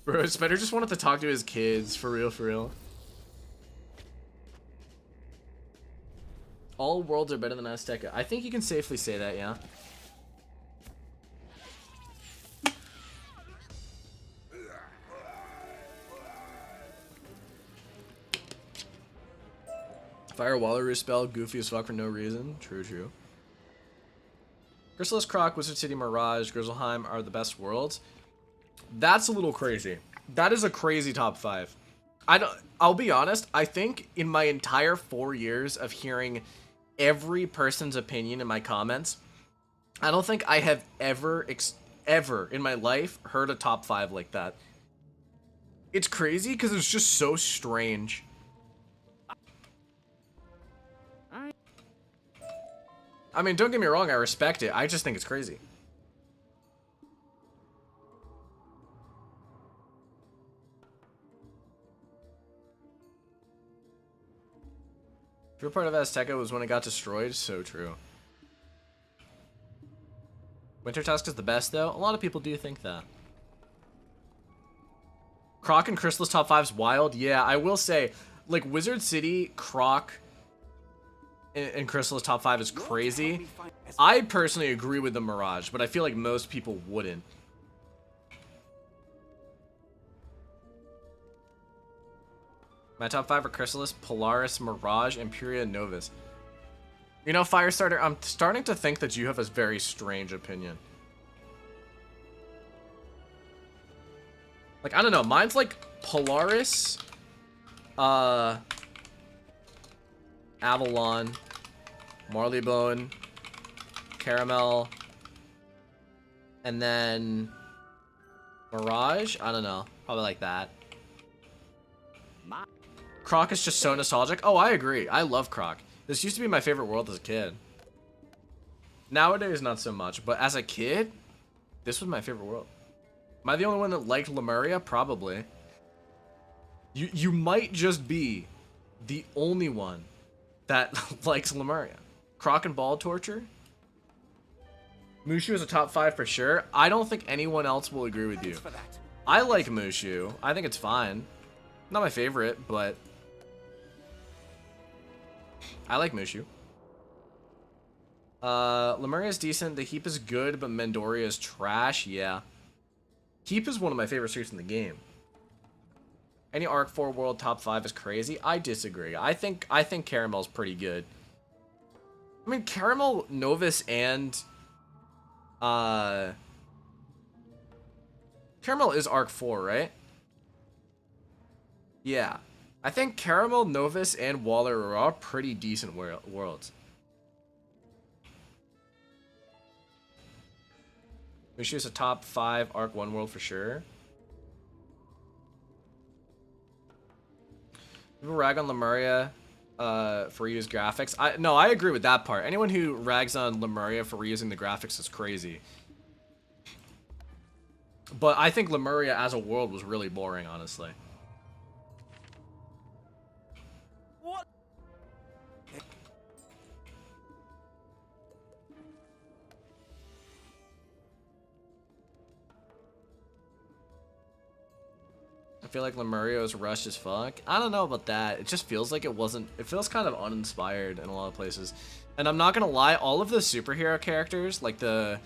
Bro, Spider just wanted to talk to his kids. For real, for real. All worlds are better than Azteca. I think you can safely say that, yeah. Fire Wallaroo spell, goofy as fuck for no reason. True, true. Chrysalis, Croc, Wizard City, Mirage, Grizzleheim are the best worlds. That's a little crazy. That is a crazy top 5. I'll be honest, I think in my entire 4 years of hearing every person's opinion in my comments, I don't think I have ever in my life heard a top 5 like that. It's crazy because it's just so strange. I mean, don't get me wrong, I respect it. I just think it's crazy. Favorite part of Azteca was when it got destroyed. So true. Winter Tusk is the best, though. A lot of people do think that. Croc and Chrysalis top 5's wild. Yeah, I will say, like, Wizard City, Croc, and Chrysalis top 5 is crazy. I personally agree with the Mirage, but I feel like most people wouldn't. My top 5 are Chrysalis, Polaris, Mirage, Imperia, Novus. You know, Firestarter, I'm starting to think that you have a very strange opinion. Like, I don't know, mine's like Polaris, Avalon, Marleybone, Caramel, and then Mirage? I don't know, probably like that. Croc is just so nostalgic. Oh, I agree. I love Croc. This used to be my favorite world as a kid. Nowadays, not so much. But as a kid, this was my favorite world. Am I the only one that liked Lemuria? Probably. You might just be the only one that likes Lemuria. Croc and Ball Torture? Mushu is a top 5 for sure. I don't think anyone else will agree with you. I like Mushu. I think it's fine. Not my favorite, but I like Mushu. Lemuria is decent. The Heap is good, but Mendoria is trash. Yeah. Heap is one of my favorite streets in the game. Any Arc 4 world top 5 is crazy. I disagree. I think Caramel's pretty good. I mean, Caramel, Novus, and Caramel is Arc 4, right? Yeah. I think Caramel, Novus, and Waller are all pretty decent worlds. Mushu is a top 5 Arc 1 world for sure. People rag on Lemuria for reused graphics. No, I agree with that part. Anyone who rags on Lemuria for reusing the graphics is crazy. But I think Lemuria as a world was really boring, honestly. I feel like Lemuria was rushed as fuck. I don't know about that. It just feels like it wasn't. It feels kind of uninspired in a lot of places. And I'm not gonna lie, all of the superhero characters, like the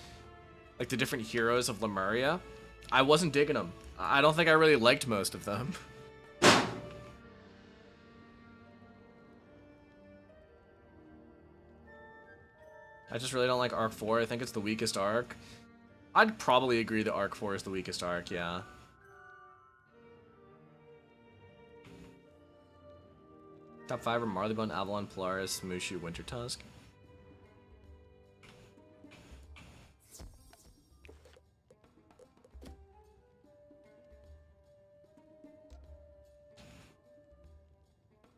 different heroes of Lemuria, I wasn't digging them. I don't think I really liked most of them. I just really don't like Arc 4. I think it's the weakest arc. I'd probably agree that Arc 4 is the weakest arc, yeah. Top 5 are Marleybone, Avalon, Polaris, Mushu, Wintertusk.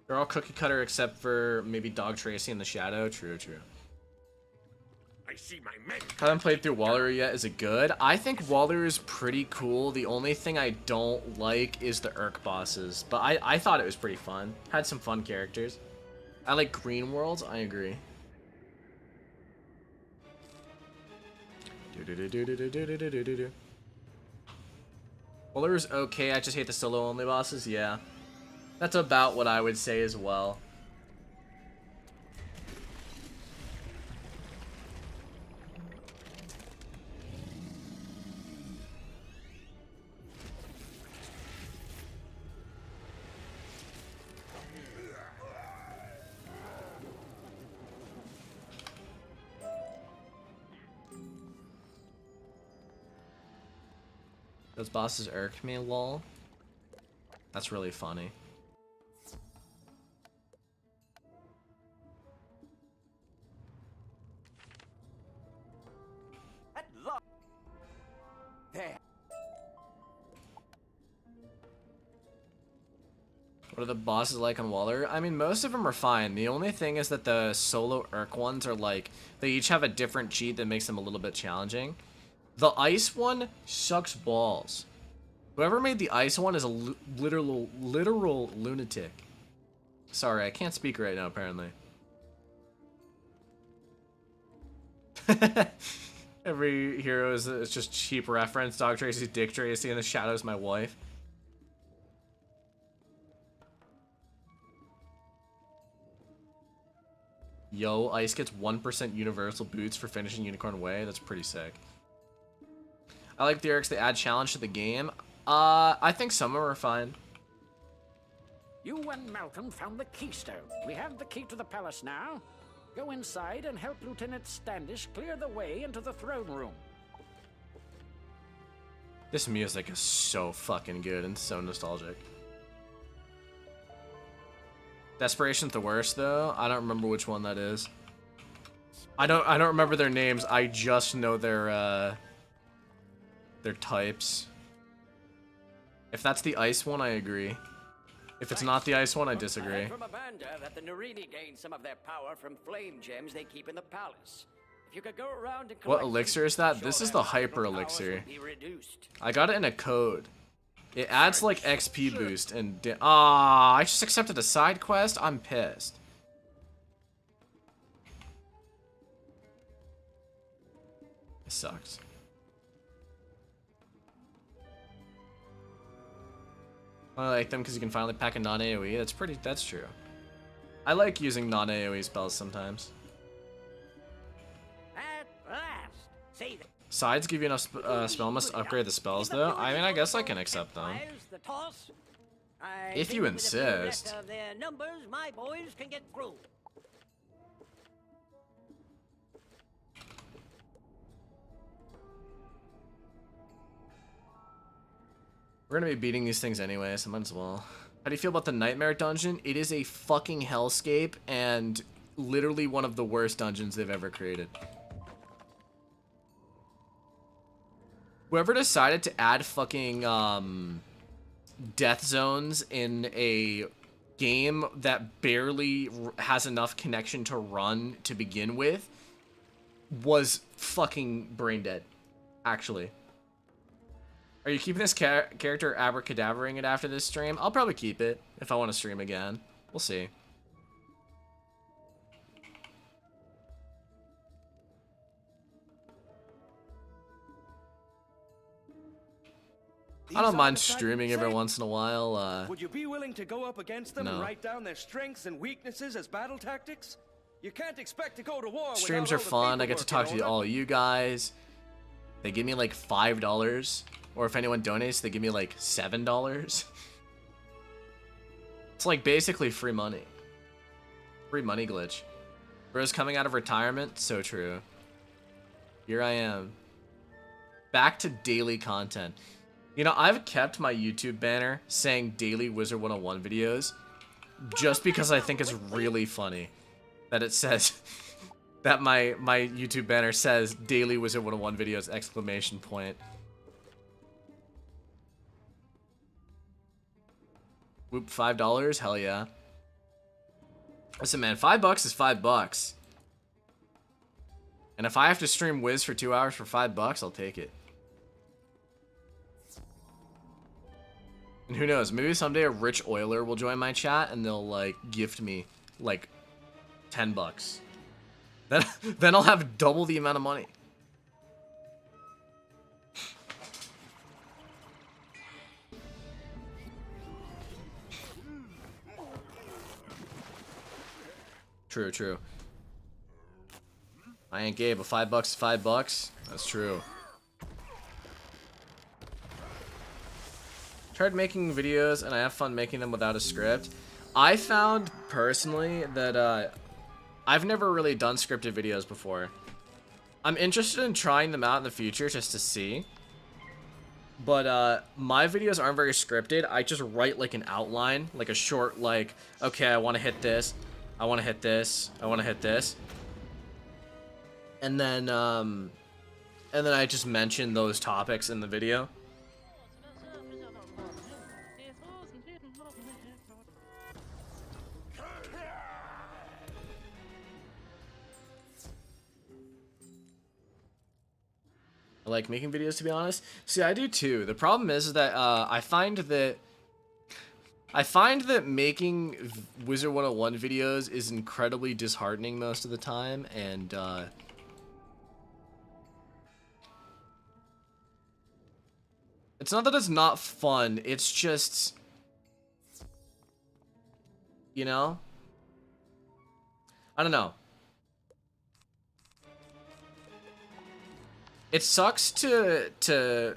They're all cookie cutter except for maybe Dog Tracy and the Shadow. True, true. I see my men. Haven't played through Wallaroo yet. Is it good? I think Wallaroo is pretty cool. The only thing I don't like is the Urk bosses. But I thought it was pretty fun. Had some fun characters. I like Green Worlds. I agree. Wallaroo's okay. I just hate the solo only bosses. Yeah. That's about what I would say as well. Those bosses irked me, lol. That's really funny. There. What are the bosses like on Waller? I mean, most of them are fine. The only thing is that the solo Urk ones are like, they each have a different cheat that makes them a little bit challenging. The ice one sucks balls. Whoever made the ice one is a literal lunatic. Sorry, I can't speak right now, apparently. Every hero is just cheap reference. Dog Tracy, Dick Tracy, and the Shadow's my wife. Yo, Ice gets 1% universal boots for finishing Unicorn Way. That's pretty sick. I like the Urks that add challenge to the game. I think some of them are fine. You and Malcolm found the keystone. We have the key to the palace now. Go inside and help Lieutenant Standish clear the way into the throne room. This music is so fucking good and so nostalgic. Desperation's the worst though. I don't remember which one that is. I don't remember their names. I just know their types. If that's the ice one, I agree. If it's not the ice one, I disagree. From Amanda that the Narini gained some of their power from flame gems they keep in the palace. If you could go around and what elixir is that? This is the hyper elixir. I got it in a code. It adds like XP boost and I just accepted a side quest. I'm pissed. It sucks. I like them because you can finally pack a non-AoE. That's true. I like using non-AoE spells sometimes. At last. Say that. Sides give you enough spell must upgrade the spells though. I mean, I guess I can accept them. The toss. If you insist. Of their numbers, my boys can get through. We're gonna be beating these things anyway, so might as well. How do you feel about the Nightmare Dungeon? It is a fucking hellscape and literally one of the worst dungeons they've ever created. Whoever decided to add fucking death zones in a game that barely has enough connection to run to begin with was fucking brain dead, actually. Are you keeping this character abracadabering it after this stream? I'll probably keep it if I want to stream again. We'll see. I don't mind streaming every once in a while. Would you be willing to go up against them no. and write down their strengths and weaknesses as battle tactics? You can't expect to go to war. Streams are fun. I get to talk to all of you guys. They give me like $5, or if anyone donates, they give me like $7. It's like basically free money. Free money glitch. Bro's coming out of retirement. So true. Here I am. Back to daily content. You know, I've kept my YouTube banner saying daily Wizard 101 videos just because I think it's really funny that it says that my YouTube banner says daily Wizard 101 videos exclamation point. Whoop, $5? Hell yeah. Listen, man, $5 is $5. And if I have to stream Wiz for 2 hours for $5, I'll take it. And who knows, maybe someday a rich oiler will join my chat and they'll like gift me like $10. Then I'll have double the amount of money. True, true. I ain't gay, but $5 is $5. That's true. Tried making videos and I have fun making them without a script. I found personally that I've never really done scripted videos before. I'm interested in trying them out in the future just to see. But my videos aren't very scripted. I just write like an outline, like a short like, okay, I want to hit this. I want to hit this. I want to hit this. And then I just mention those topics in the video. I like making videos, to be honest. See, I do too. The problem is that I find that making Wizard 101 videos is incredibly disheartening most of the time, and it's not that it's not fun, it's just, you know? I don't know. It sucks to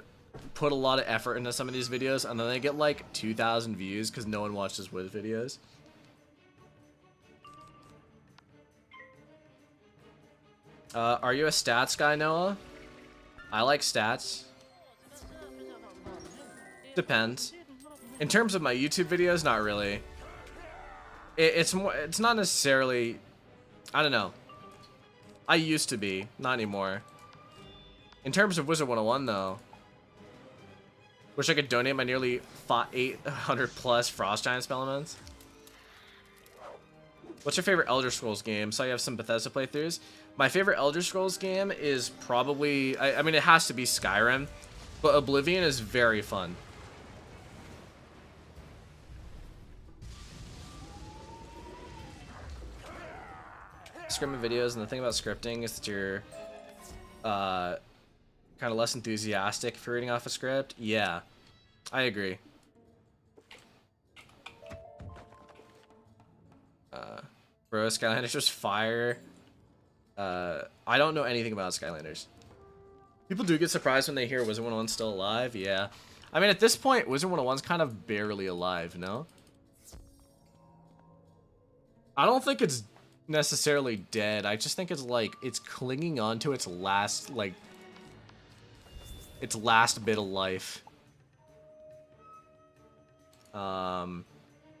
put a lot of effort into some of these videos and then they get like 2,000 views because no one watches Wiz videos. Are you a stats guy, Noah? I like stats. Depends. In terms of my YouTube videos, not really. It's not necessarily, I don't know. I used to be, not anymore. In terms of Wizard 101, though, wish I could donate my nearly 800 plus Frost Giant spell elements. What's your favorite Elder Scrolls game? So you have some Bethesda playthroughs. My favorite Elder Scrolls game is probably, I mean, it has to be Skyrim, but Oblivion is very fun. Scripting videos, and the thing about scripting is that you're kind of less enthusiastic if you're reading off a script. Yeah, I agree. Bro, Skylanders was fire. I don't know anything about Skylanders. People do get surprised when they hear Wizard 101's still alive. Yeah. I mean, at this point, Wizard 101's kind of barely alive, no? I don't think it's necessarily dead. I just think it's like, it's clinging on to its last, like, its last bit of life.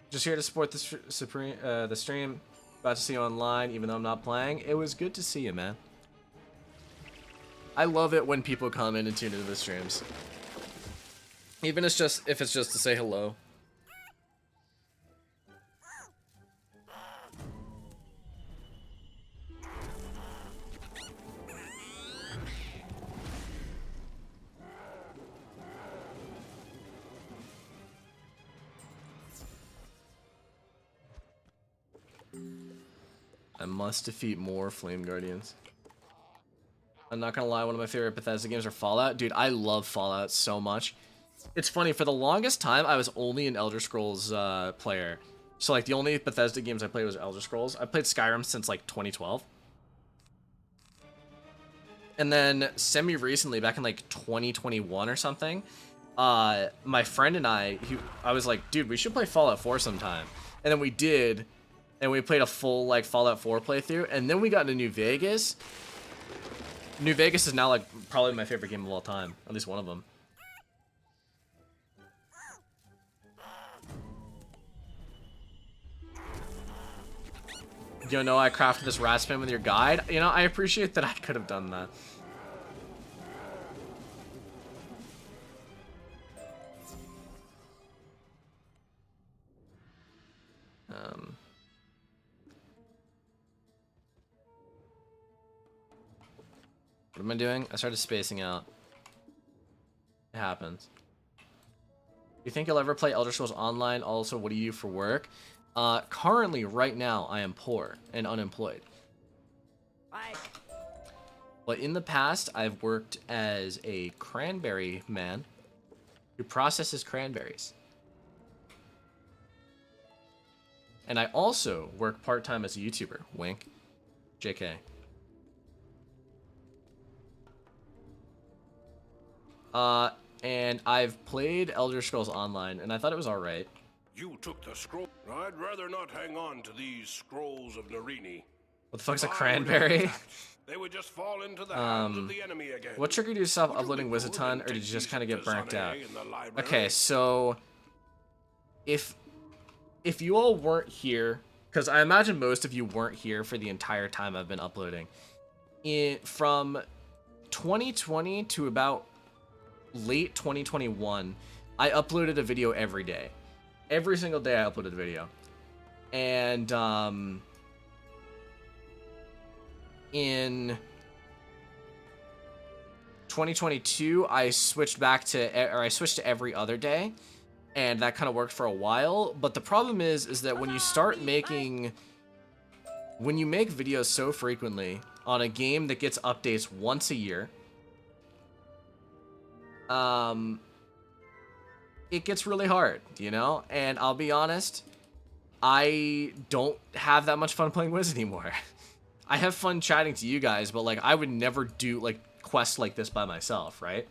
Just here to support the stream. About to see you online, even though I'm not playing. It was good to see you, man. I love it when people come in and tune into the streams. Even if it's just to say hello. I must defeat more Flame Guardians. I'm not gonna lie, one of my favorite Bethesda games are Fallout. Dude, I love Fallout so much. It's funny, for the longest time, I was only an Elder Scrolls player. So, like, the only Bethesda games I played was Elder Scrolls. I played Skyrim since, like, 2012. And then, semi-recently, back in, like, 2021 or something, my friend and I was like, dude, we should play Fallout 4 sometime. And then we did, and we played a full, like, Fallout 4 playthrough. And then we got into New Vegas. New Vegas is now, like, probably my favorite game of all time. At least one of them. You know, I crafted this rat spin with your guide. You know, I appreciate that I could have done that. What am I doing? I started spacing out. It happens. You think you'll ever play Elder Scrolls Online? Also, what do you do for work? Currently, right now, I am poor and unemployed. Bye. But in the past, I've worked as a cranberry man who processes cranberries. And I also work part-time as a YouTuber. Wink. JK. And I've played Elder Scrolls Online, and I thought it was alright. You took the scroll. I'd rather not hang on to these scrolls of Narini. What the fuck's a cranberry? They would just fall into the hands of the enemy again. What triggered you to stop uploading Wizaton, or did you just kind of get burnt out? Okay, so if you all weren't here, because I imagine most of you weren't here for the entire time I've been uploading. From 2020 to about late 2021, I uploaded a video every day. Every single day I uploaded a video. And in 2022, I switched to every other day, and that kind of worked for a while. But the problem is that when you start making, when you make videos so frequently on a game that gets updates once a year, it gets really hard, you know? And I'll be honest, I don't have that much fun playing Wiz anymore. I have fun chatting to you guys, but, like, I would never do, like, quests like this by myself, right?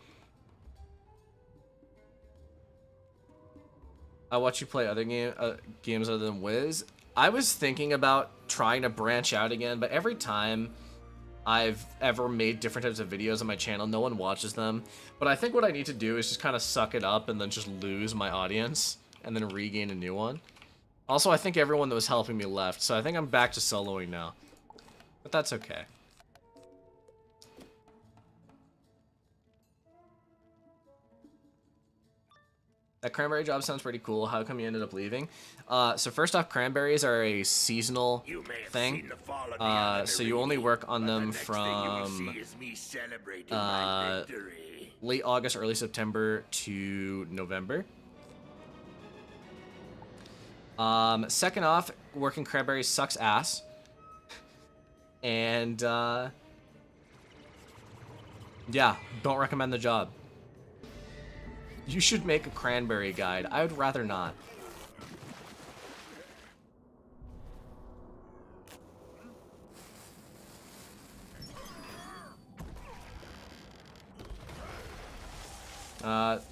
I watch you play other games other than Wiz. I was thinking about trying to branch out again, but every time I've ever made different types of videos on my channel, no one watches them. But I think what I need to do is just kind of suck it up and then just lose my audience and then regain a new one. Also, I think everyone that was helping me left, so I think I'm back to soloing now. But that's okay. That cranberry job sounds pretty cool. How come you ended up leaving? So first off, cranberries are a seasonal thing. So you only work on them from late August, early September to November. Second off, working cranberries sucks ass. And yeah, don't recommend the job. You should make a cranberry guide. I would rather not.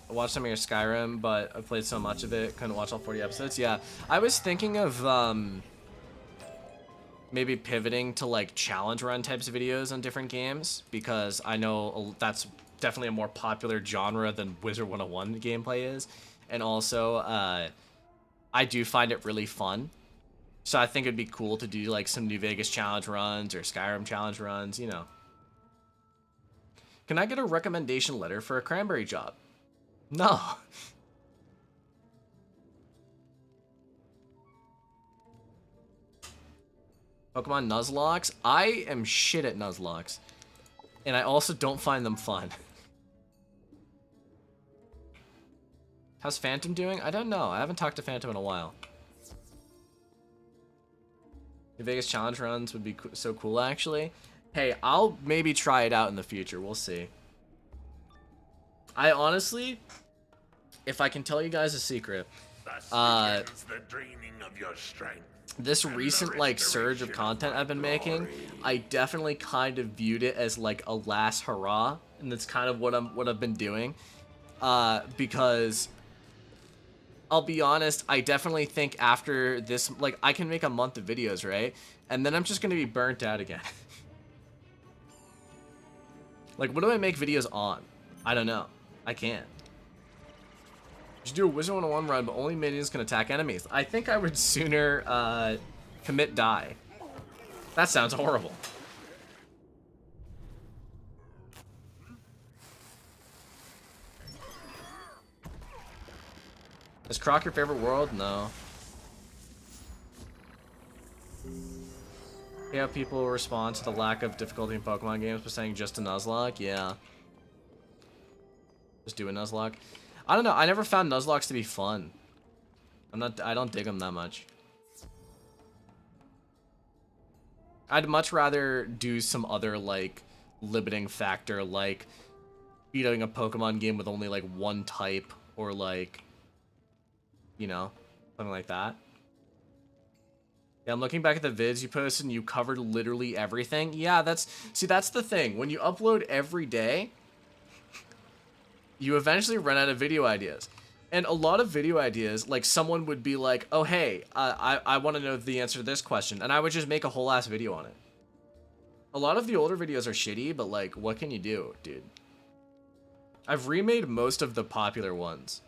Watched some of your Skyrim, but I played so much of it, couldn't watch all 40 episodes. Yeah, I was thinking of maybe pivoting to like challenge run types of videos on different games, because I know that's definitely a more popular genre than Wizard 101 gameplay is. And also, I do find it really fun. So I think it'd be cool to do like some New Vegas challenge runs or Skyrim challenge runs, you know. Can I get a recommendation letter for a cranberry job? No. Pokemon Nuzlocke? I am shit at Nuzlocke. And I also don't find them fun. How's Phantom doing? I don't know. I haven't talked to Phantom in a while. New Vegas challenge runs would be so cool, actually. Hey, I'll maybe try it out in the future. We'll see. I honestly, if I can tell you guys a secret, The draining of your strength. this recent like surge of content I've been making, I definitely kind of viewed it as like a last hurrah, and that's kind of what I've been doing, because I'll be honest, I definitely think after this, like, I can make a month of videos, right? And then I'm just gonna be burnt out again. Like, what do I make videos on? I don't know. I can't. Just do a Wizard 101 run, but only minions can attack enemies. I think I would sooner commit die. That sounds horrible. Is Croc your favorite world? No. Yeah, people respond to the lack of difficulty in Pokemon games by saying just a Nuzlocke. Yeah. Just do a Nuzlocke. I don't know. I never found Nuzlocks to be fun. I don't dig them that much. I'd much rather do some other, like, limiting factor, like beating a Pokemon game with only, like, one type, or, like, you know, something like that. Yeah, I'm looking back at the vids you posted and you covered literally everything. Yeah, that's the thing. When you upload every day, you eventually run out of video ideas. And a lot of video ideas, like, someone would be like, oh, hey, I want to know the answer to this question. And I would just make a whole ass video on it. A lot of the older videos are shitty, but, like, what can you do, dude? I've remade most of the popular ones.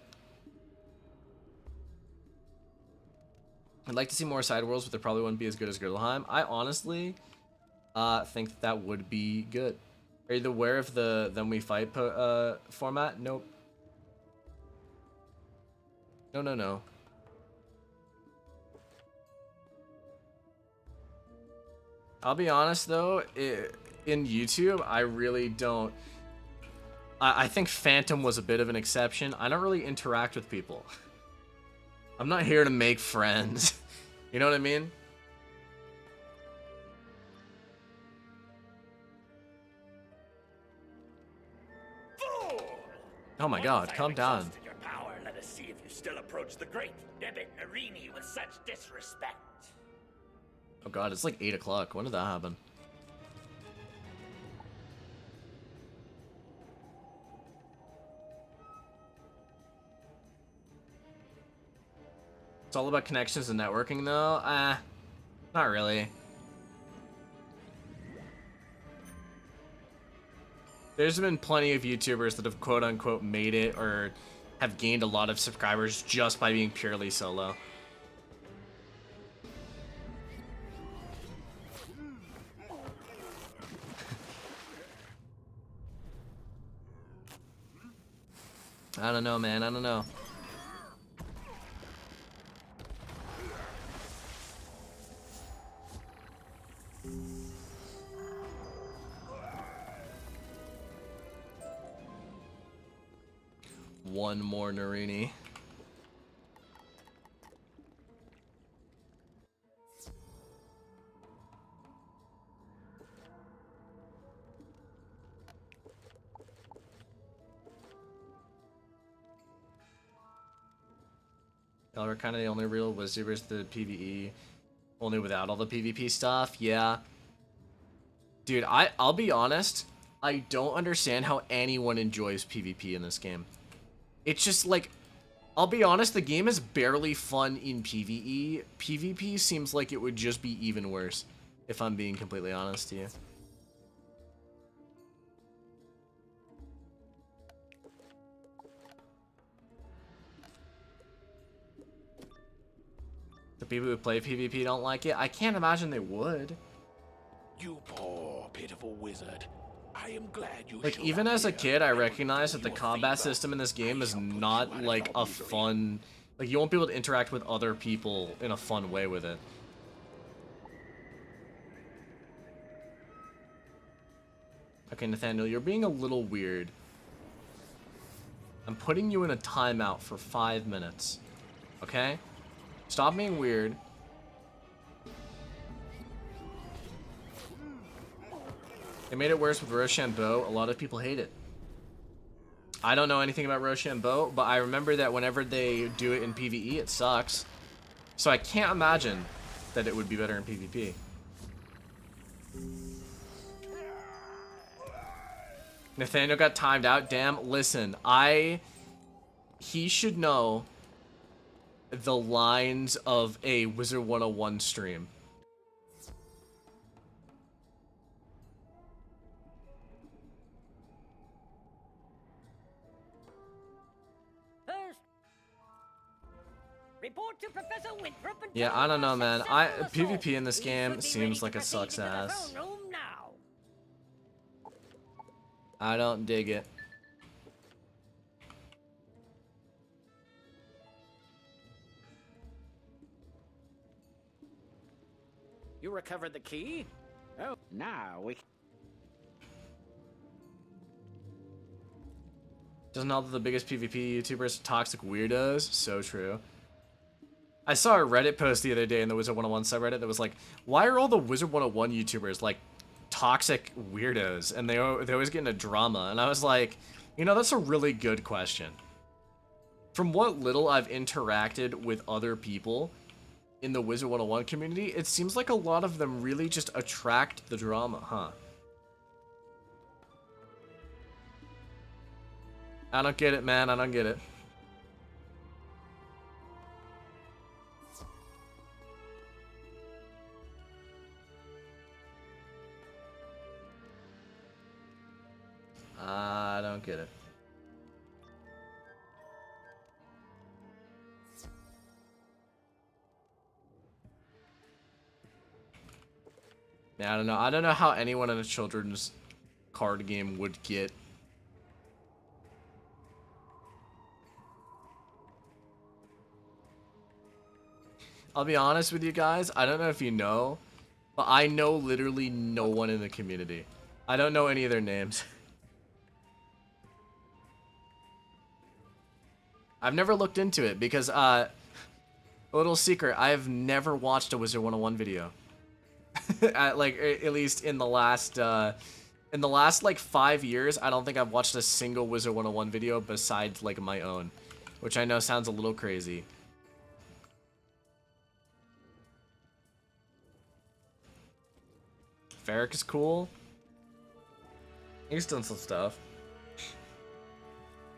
I'd like to see more side worlds, but they probably wouldn't be as good as Girdleheim. I honestly think that would be good. Are you aware of the Then We Fight format? Nope. No. I'll be honest though, in YouTube, I really don't. I think Phantom was a bit of an exception. I don't really interact with people. I'm not here to make friends. You know what I mean? Oh my god, calm down. Your power, let us see if you still approach the great Debit Narini with such disrespect. Oh god, it's like 8 o'clock. When did that happen? It's all about connections and networking, though? Not really. There's been plenty of YouTubers that have quote-unquote made it or have gained a lot of subscribers just by being purely solo. I don't know, man. I don't know. One more Narini. Y'all are kind of the only real wizards to PvE, only without all the PvP stuff. Yeah. Dude, I'll be honest, I don't understand how anyone enjoys PvP in this game. It's just like, I'll be honest, the game is barely fun in PvE. PvP seems like it would just be even worse, if I'm being completely honest to you. The people who play PvP don't like it? I can't imagine they would. You poor, pitiful wizard. I am glad you like, even as a kid, I recognize that the combat system in this game is not, like, a fun... Like, you won't be able to interact with other people in a fun way with it. Okay, Nathaniel, you're being a little weird. I'm putting you in a timeout for 5 minutes. Okay? Stop being weird. They made it worse with Roshambo. A lot of people hate it. I don't know anything about Rochambeau, but I remember that whenever they do it in PvE, it sucks. So I can't imagine that it would be better in PvP. Nathaniel got timed out. Damn, listen, he should know the lines of a Wizard 101 stream. First, report to Professor Winthrop and Yeah, tell I him don't know, our man. successful assault. PvP in this He game should be seems ready like to it sucks proceed into the ass. throne room now. I don't dig it. You recovered the key? Oh, now we... Doesn't all the biggest PvP YouTubers are toxic weirdos? So true. I saw a Reddit post the other day in the Wizard 101 subreddit that was like, why are all the Wizard 101 YouTubers like toxic weirdos? And they always get into drama. And I was like, you know, that's a really good question. From what little I've interacted with other people in the Wizard 101 community, it seems like a lot of them really just attract the drama, huh? I don't get it, man. I don't get it. I don't get it. Yeah, I don't know. I don't know how anyone in a children's card game would get. I'll be honest with you guys. I don't know if you know, but I know literally no one in the community. I don't know any of their names. I've never looked into it because, a little secret, I've never watched a Wizard 101 video. At least in the last like 5 years, I don't think I've watched a single Wizard 101 video besides like my own, which I know sounds a little crazy. Ferric is cool. He's done some stuff.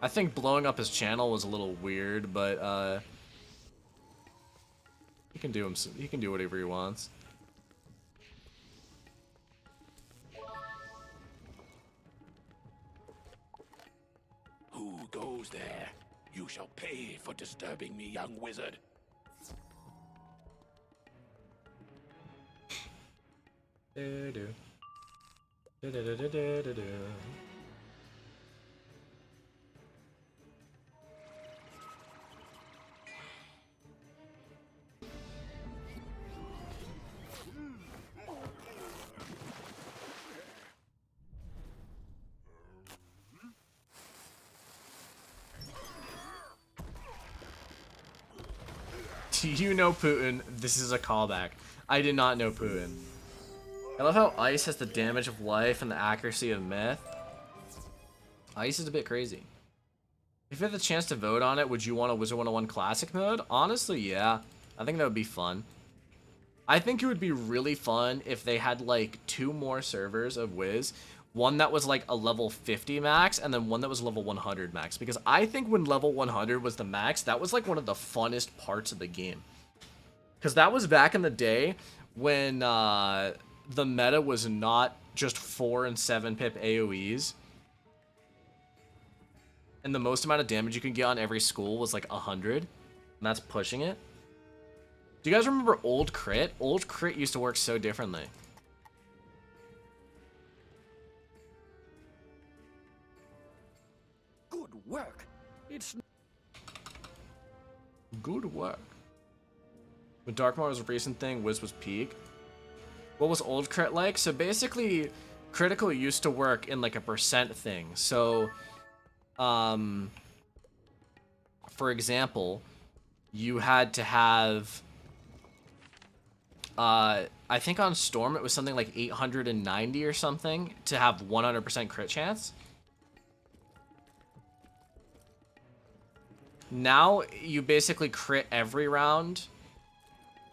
I think blowing up his channel was a little weird, but he can do whatever he wants. Who goes there? You shall pay for disturbing me, young wizard. Do you know Putin? This is a callback. I did not know Putin. I love how Ice has the damage of life and the accuracy of myth. Ice is a bit crazy. If you had the chance to vote on it, would you want a Wizard 101 Classic mode? Honestly, yeah. I think that would be fun. I think it would be really fun if they had like 2 more servers of Wiz. One that was like a level 50 max, and then one that was level 100 max. Because I think when level 100 was the max, that was like one of the funnest parts of the game. Because that was back in the day when the meta was not just 4 and 7 pip AoEs. And the most amount of damage you can get on every school was like 100. And that's pushing it. Do you guys remember Old Crit? Old Crit used to work so differently. Good work. It's... Good work. When Darkmoor was a recent thing, Wiz was peak. What was Old Crit like? So basically, critical used to work in like a percent thing. So, for example, you had to have, I think on Storm it was something like 890 or something to have 100% crit chance. Now you basically crit every round,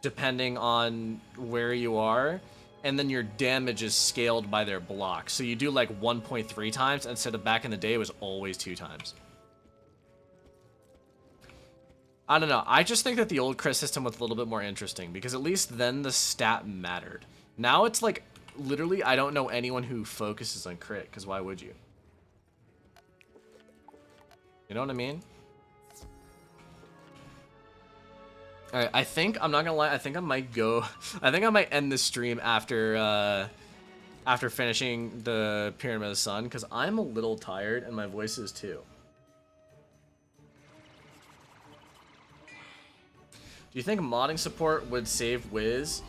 depending on where you are, and then your damage is scaled by their block. So you do like 1.3 times instead of back in the day it was always 2 times. I don't know. I just think that the old crit system was a little bit more interesting because at least then the stat mattered. Now it's like literally I don't know anyone who focuses on crit because why would you? You know what I mean? Alright, I think, I'm not gonna lie, I think I might end this stream after finishing the Pyramid of the Sun, because I'm a little tired, and my voice is too. Do you think modding support would save Wiz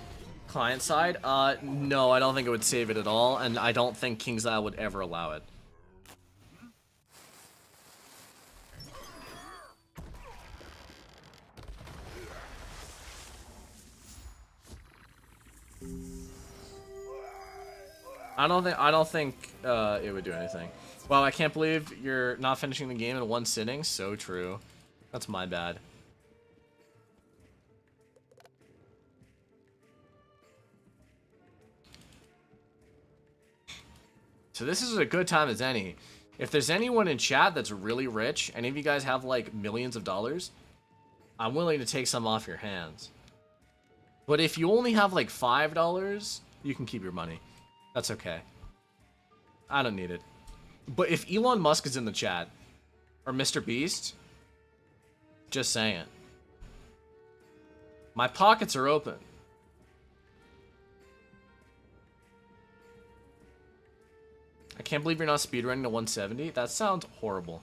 client side? No, I don't think it would save it at all, and I don't think KingsIsle would ever allow it. I don't think it would do anything. Wow, I can't believe you're not finishing the game in one sitting. So true. That's my bad. So this is a good time as any. If there's anyone in chat that's really rich, any of you guys have like millions of dollars, I'm willing to take some off your hands. But if you only have like $5, you can keep your money. That's okay. I don't need it. But if Elon Musk is in the chat, or Mr. Beast, just saying. My pockets are open. I can't believe you're not speedrunning to 170. That sounds horrible.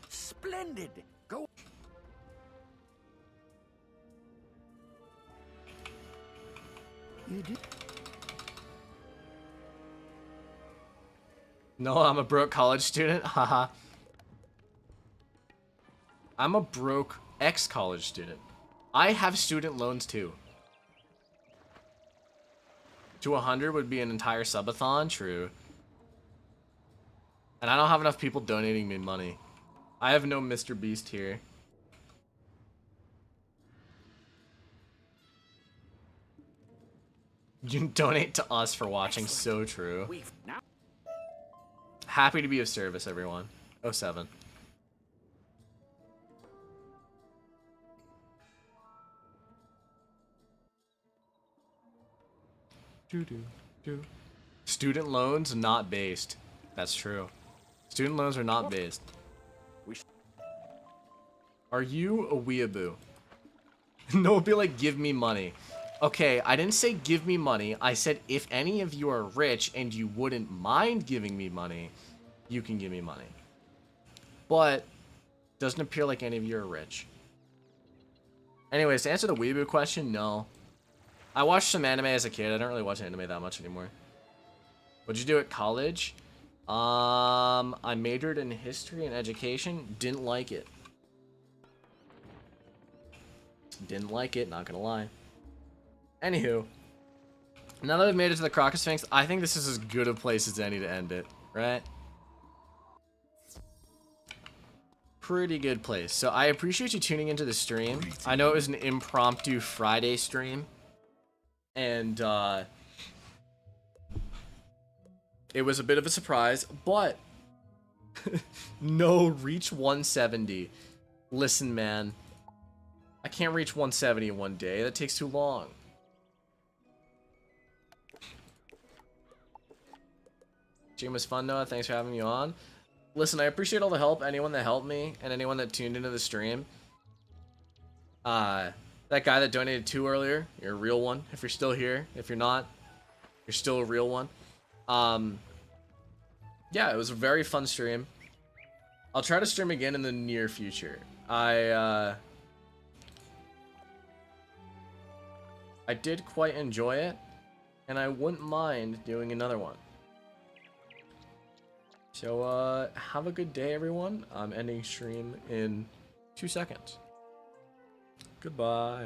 Splendid. Go. You do. No, I'm a broke college student. Haha. I'm a broke ex-college student. I have student loans too. To 100 would be an entire subathon, true. And I don't have enough people donating me money. I have no Mr. Beast here. You can donate to us for watching, so true. Happy to be of service, everyone. 07. Student loans not based. That's true. Student loans are not based. Are you a weeaboo? No, it'd be like, give me money. Okay, I didn't say give me money. I said if any of you are rich and you wouldn't mind giving me money, you can give me money. But doesn't appear like any of you are rich. Anyways, to answer the weeaboo question, no. I watched some anime as a kid. I don't really watch anime that much anymore. What'd you do at college? I majored in history and education. Didn't like it. Didn't like it, not gonna lie. Anywho, now that we've made it to the Crocus Sphinx, I think this is as good a place as any to end it, right? Pretty good place. So I appreciate you tuning into the stream. I know it was an impromptu Friday stream, and it was a bit of a surprise, but no, reach 170. Listen, man, I can't reach 170 in one day. That takes too long. Stream was fun, Noah. Thanks for having me on. Listen, I appreciate all the help. Anyone that helped me and anyone that tuned into the stream. That guy that donated 2 earlier, you're a real one. If you're still here, if you're not, you're still a real one. Yeah, it was a very fun stream. I'll try to stream again in the near future. I did quite enjoy it, and I wouldn't mind doing another one. So, have a good day, everyone. I'm ending stream in 2 seconds. Goodbye.